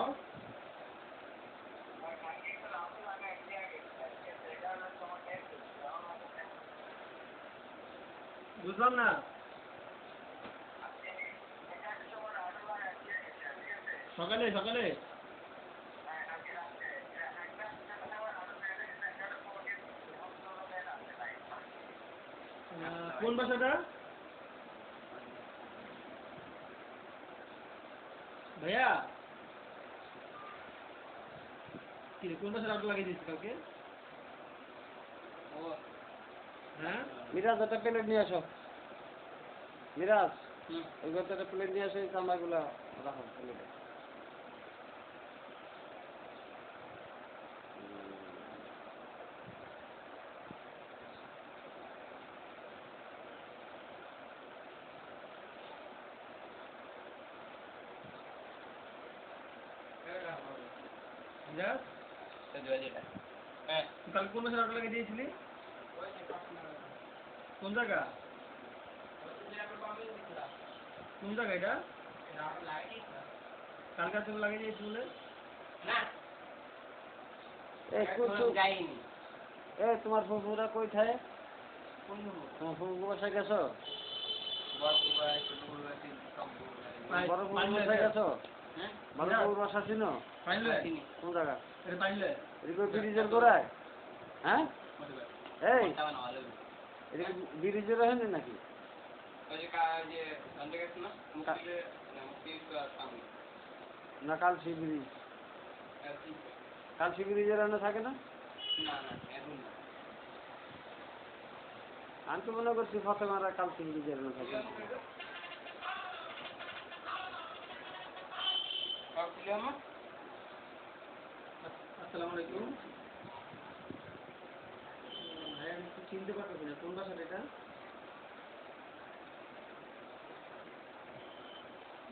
বুঝলাম না সকালে সকালে কোন বাসাটা ভাইয়া কি কোন বাসাটা আগে লাগিয়ে দিচ্ছি কালকে হ্যাঁ মিরাজ একটা প্লেট নিয়ে আসো, মিরাজ ওই ঘরটা একটা প্লেট নিয়ে আসো, এই চামড়াগুলো রাখো প্লেটে। কালকে কোন বাসাটা আগে লাগিয়ে দিয়েছিলি কোন জায়গা কোন জায়গা এটা কালকে তুমি লাগিয়ে দিয়েছি বলে এ তোমার ফুফুরা কই থাকে? তোমার ফুফু বাসায় গেছো? বড় ফুফু বাসায় গেছো? বড় ফুফুর বাসা চিনো? কোন জায়গা? এদিকে ব্রিজের গোড়ায়? হ্যাঁ এই এদিকে ব্রিজের হয়নি নাকি? না কালসি ব্রিজ, কালসি ব্রিজের এনে থাকে না? আমি তো মনে করছি ফতেমারা কালসি ব্রিজের এনে থাকে। আসসালামু আলাইকুম ভাই আমি তো চিনতে পারতেছি না কোন বাসাটা এটা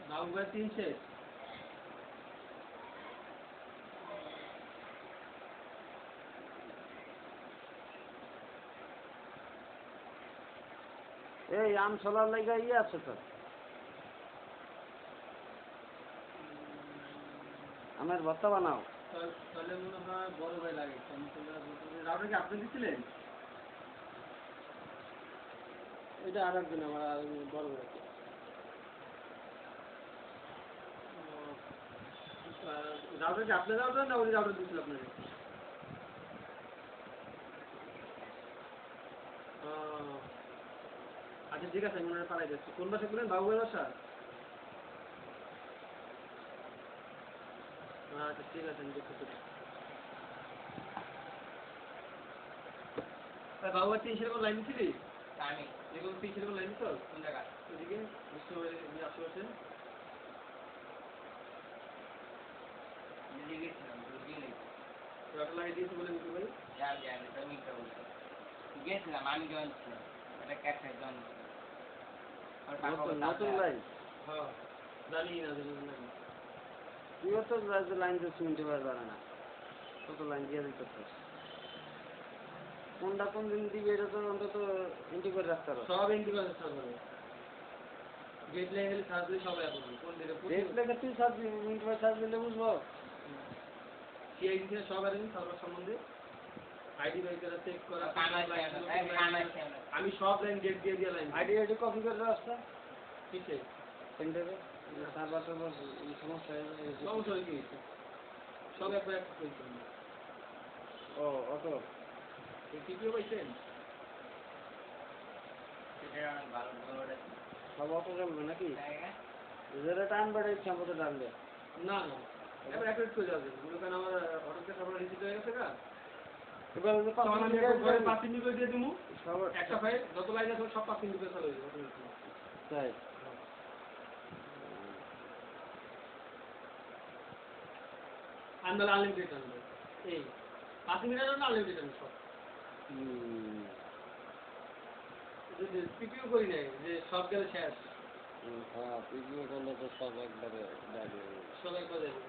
বাবুবাই 3 শেষ এই আম ছোলার লাইগা ইয়ে আছে তো, আমের ভর্তা বানাও। তাহলে মনে হয় বড় ভাই লাগে রাউটা কি আপনি দিচ্ছিলেন? এটা আর একজন আমার বড় ভাই রাউটা কি আপনার রাউটা না ওই রাউটা দিচ্ছিল আপনাকে? আচ্ছা ঠিক আছে মনে হয় পালাই যাচ্ছে কোন বাসা করলেন বাবু ভাই বাসা? আচ্ছা ঠিক আছে আমি দেখতে পাচ্ছি বাবু ভাই 3 সেরকম লাইন ছিলি আমি এগুলো 3 সেরকম লাইন তো কোন জায়গা ওইদিকে বিশ্বভারতী আশেপাশে রাউটা লাগিয়ে দিয়েছে বলে মিঠু ভাই গেছিলাম আমি জয়েন ছিলাম এটা ক্যাফে জয়েন নতুন লাইন হ্যাঁ জানি না তুইও তো লাইন তো শুনতে পারে না, কত লাইন দিয়ে দিতে কোনটা কোন দিন দিবে এটা তো অন্তত এন্ট্রি করে রাখতে হবে। সব ইন্টিগ্রেশন হবে গেট লেভেল সার্চ দিলে সবাই আসবে কোন দিকে রেট লেখা তুই সার্চ দিবি, মিনিট বাই সার্চ দিলে বুঝবো। সিআইডি থেকে সব আসবে সার্ভার সম্বন্ধে আইডি বাই করা চেক করা আমি সব লাইন গেট দিয়ে লাইন আইডি কপি করে রাস্তা ঠিক আছে সেন্টারে সার্ভার টার্ভার সমস্যা সমস্যা হয়ে গিয়েছে সব একবার একটা হয়েছে ও অত টিপিও পাইছেন এটা অনেক ভালো বড় সব অত চলবে নাকি যেটা টান বেড়ে ইচ্ছা মতো টানবে না না এবার একটা করে যাবে মনে করেন আমার অটোতে সবার রিসিভ হয়ে গেছে না এবার ওই যে পাঁচ তখন আমি মিনিট একবার ঘরে 5 মিনিট করে দিয়ে দিমু সবার একটা ফাইল যত লাইন আছে সব 5 মিনিট করে চালু হয়ে যাবে তাই আনলে আনলিমিটেড আনবে এই 5 মিনিটের জন্য আনলিমিটেড আনবে সব যে টিপিও করি নাই যে সব গেলে শেষ হ্যাঁ পিপিও করলে তো সব একবারে দাঁড়িয়ে সব একবার যাবে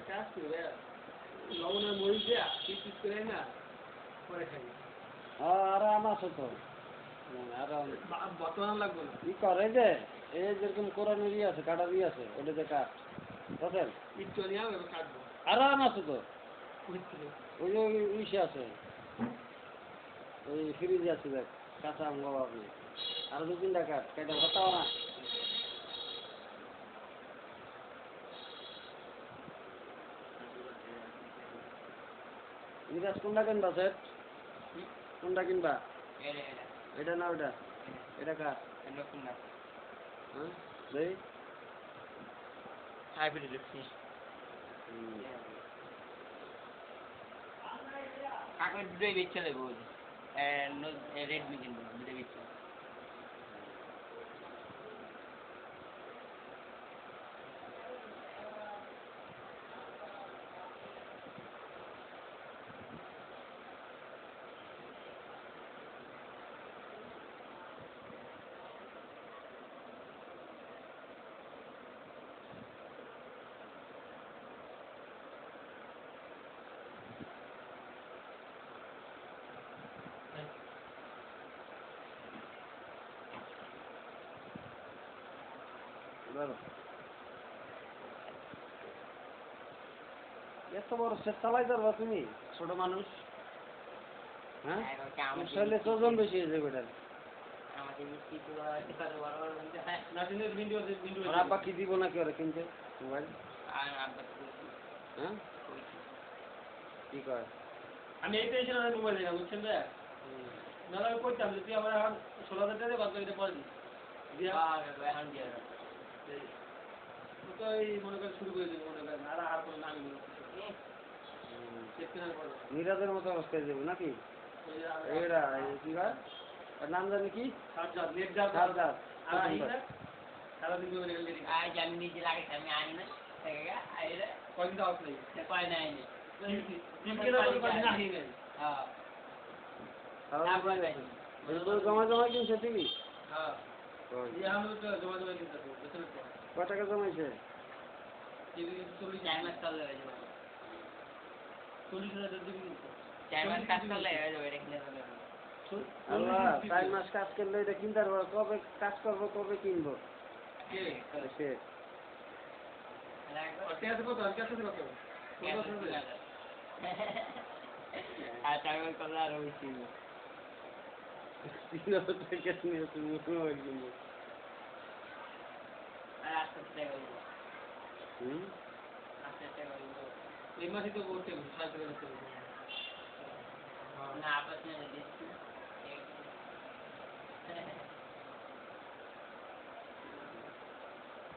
কাজ কি রে লবণের মরিচ দেয়া পিস করে না পরে খাই হ্যাঁ আরাম আছে তো আরাম বর্তমান লাগবে না ই করে যে এই যেরকম কোরআনের ই আছে কাটার ই আছে ওটা যে কাট বুঝলেন ইচ্ছো নিয়ে আমি কাটবো আরাম আছে তো বুঝছি ওই যে ইসে আছে ওই ফ্রিজে আছে দেখ কাঁচা আম বাবা আপনি আর 2-3টা কাট কেটে হতাও না মিরাজ কোনটা কিনবা সেট কোনটা কিনবা এটা না ওটা এটা কার নতুন না হ্যাঁ দেই হাইব্রিড লিখছি কাকে দুটোই বেচে দেবো রেডমি কিনবো দুটোই বেচে এত বড় সেট চালাই পারবা তুমি ছোট মানুষ হ্যাঁ শরীরে ওজন বেশি হয়ে যাবে এটা আমাদের কিছু বড় বড় বন্ধু হ্যাঁ নাটিনের ভিডিও ভিডিও আর আব্বা কি দিব নাকি ওরা কিনতে মোবাইল আর আব্বা হ্যাঁ কি কয় আমি এই টেনশন আর মোবাইল না বুঝছেন ভাই না আমি কইতাম যে তুই আমার এখন 16,000 টাকা বাদ করে পরে দিস দিয়া এখন দিয়ে তো এই মনে করে শুরু করে দিবি মনে করেন আর কোনো নামি নেই চেষ্টা করবো মিরাজের মতো অবস্থায় যাবো নাকি ওই যে এটা কি কয় এর নাম জানি কি সাজ্জাদ নেট যা সাজ্জাদ। আর আইনা সারাদিন করে রেল দিই আর জানি নিজে লাগে আমি আনি না দেখা আইরে কয়দিন তো আউট নেই কয় নাই নি টিমকে না কয়দিন আহি নেই হ্যাঁ জমা জমা কিনছে টিভি হ্যাঁ এই আমরা তো জমা জমা কিনতে হবে বুঝছেন তো কয় টাকা জমাইছে টিভি 40 টাইম আছে চলে যাবে 40,000 টিভি কিনতে টাইম আছে কাজ করলে হয়ে যাবে এখানে আল্লাহ 4 মাস কাজ করলে এটা কিনতে পারবো কবে কাজ করবো কবে কিনবো কে সে আজকে আছে কত আজকে আছে কত আর টাইম করলে আর হইছি 3,000 টাকা নিয়ে তুমি মোবাইল কিনবো আর আস্তে আস্তে করবো হুম আস্তে আস্তে করবো এই মাসে তো করতে হবে 60 টাকা দিতে হবে না আপস में देखी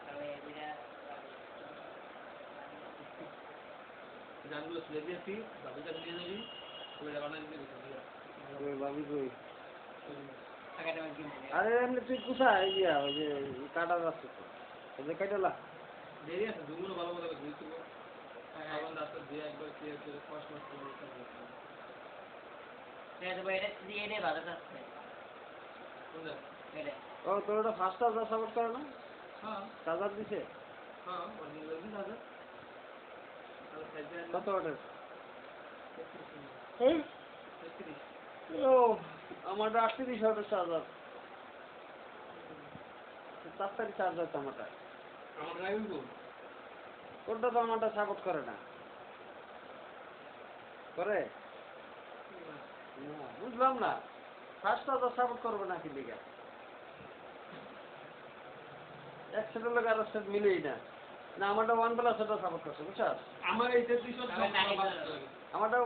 अबे मेरा জানগুলো শুয়ে দিয়েছি বাবুটা নিয়ে যাবি ওই বানাই দিতে দিবি ওই ভাবি কই अगर मैं गिन আরে এমনি তুই কোথায় ইয়া ওই যে কাটা যাচ্ছে তো ওই যে কাটালা দেরি আছে দুগুলো ভালো ভালো করে ধুইছিল এখন রাস্তা দিয়ে একবার ক্লিয়ার করে কষ্ট করে मैं तो बैठे दिए नहीं बात करते কোনটা मेरे ও তোর ওটা ফার্স্ট চার্জার সাপোর্ট করে না হ্যাঁ চার্জার দিছে হ্যাঁ অরিজিনাল দিন দাদা তাহলে সাইজে কত ওয়াটের 33 ও আমারটা 38 ওয়াটের চার্জার 4টারি চার্জার তো আমারটা আমার ড্রাইভিং গো ওটা তো আমারটা সাপোর্ট করে না করে না বুঝলাম না ফার্স্ট চার্জার সাপোর্ট করবে না কি লিগা এক সেটের লোক আর সেট মিলেই না। না আমারটা OnePlus ওটা সাপোর্ট করছে বুঝছস? আমার এই 3300 আমারটা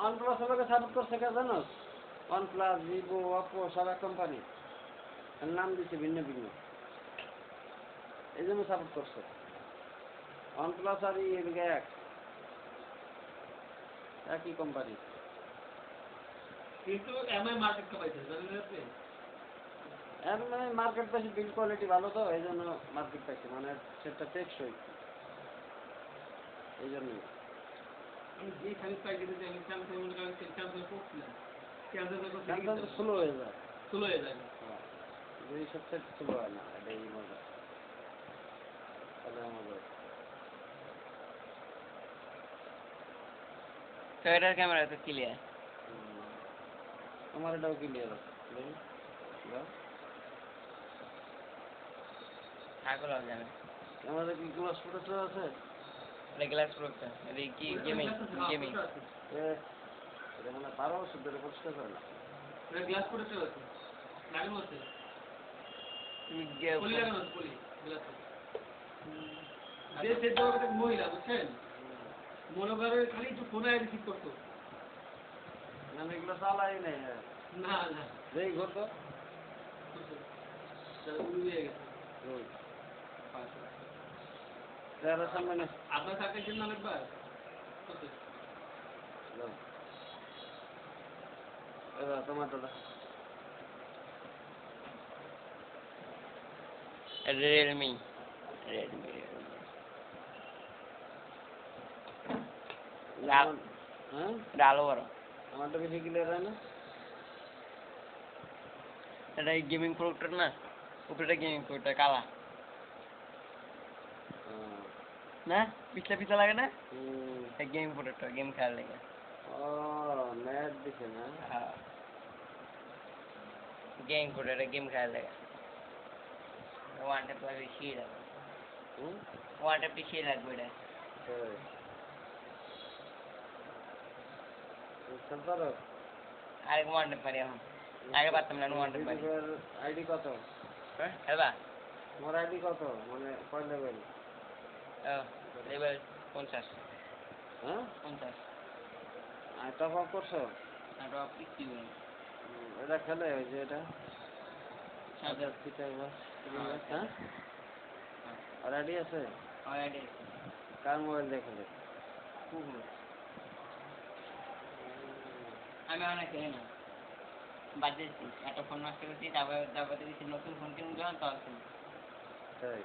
OnePlus এর লোকে সাপোর্ট করছে কে জানো? OnePlus, Vivo, Oppo সব এক কোম্পানি। এর নাম দিচ্ছে ভিন্ন ভিন্ন। এই জন্য সাপোর্ট করছে। OnePlus আর এদিকে একই কোম্পানি। কিন্তু এমআই মার্কেটটা পাইছে জানেন আপনি? এর মানে মার্কেট পাইছে, বিল্ড কোয়ালিটি ভালো তো এই জন্য মার্কেট পাইছে, মানে সেটা টেকসই এই জন্যই। আমি যে সার্ভিস পাই কিন্তু আমি স্যামসাং মনে করেন স্যামসাং করছিলাম। স্যামসাং স্যামসাং তো স্লো হয়ে যায়। স্লো হয়ে যায়। হ্যাঁ, এই সব সেট স্লো হয় না, এটাই মজা। তাহলে মজা। তো এটার ক্যামেরা তো ক্লিয়ার। আমার এটাও ক্লিয়ার আছে দেখি দাও। আগল হবে না। আমাদের কি গ্লাস প্রোটেক্টর আছে? এটা গ্লাস প্রোটেক্টর। এটা কি গেমিং গেমিং। এটা মানে 12 বছর ধরে পরিষ্কার করে না। এটা গ্লাস প্রোটেক্টর আছে। লাগানো আছে। তুমি পলি লাগানো আছে পলি গ্লাস। যে জগতে মহিলা বুঝছেন? মনে করে খালি একটু ফোনে রিসিভ করতো। না এগুলো চালাই নাই। না না। যেই ঘর তো উড়ে গেছে। ওই যারা সামনে আপনার কাছে জন্য অনেকবার এবার তোমার দাদা রিয়েলমি হ্যাঁ ডালো বড়। আমারটা বেশি ক্লিয়ার হয় না। এটা গেমিং প্রোটেক্টর না, উপরেটা গেমিং প্রোটেক্টর কালা না, পিছলা পিছলা লাগে না, গেমিং প্রোটেক্টর গেম খেলার লাগে। ও নেট দিছে না। হ্যাঁ গেমিং প্রোটেক্টর গেম খেলার লাগে। ওয়ান ট্যাপ লাগবে সেই লাগবে, ওয়ান ট্যাপ সেই লাগবে এটা। আরেক ওয়ান ট্যাপ পারি এখন, আগে পারতাম না ওয়ান ট্যাপ পারি। আইডি কত? হ্যাঁ এবা তোমার আইডি কত, মানে কয় লেভেল? লেভেল 50। হ্যাঁ 50 টপ আপ করছো? আর ড্রপ কি বল এটা খেলে ওই যে এটা সাদা হ্যাঁ আর আইডি আছে? অলরেডি কার মোবাইল দিয়ে খেলে? আমি অনেক খেলি না, বাদ দিয়েছি। একটা ফোন নষ্ট করছি, তারপরে দিয়েছি নতুন ফোন কিনুন যখন তখন তাই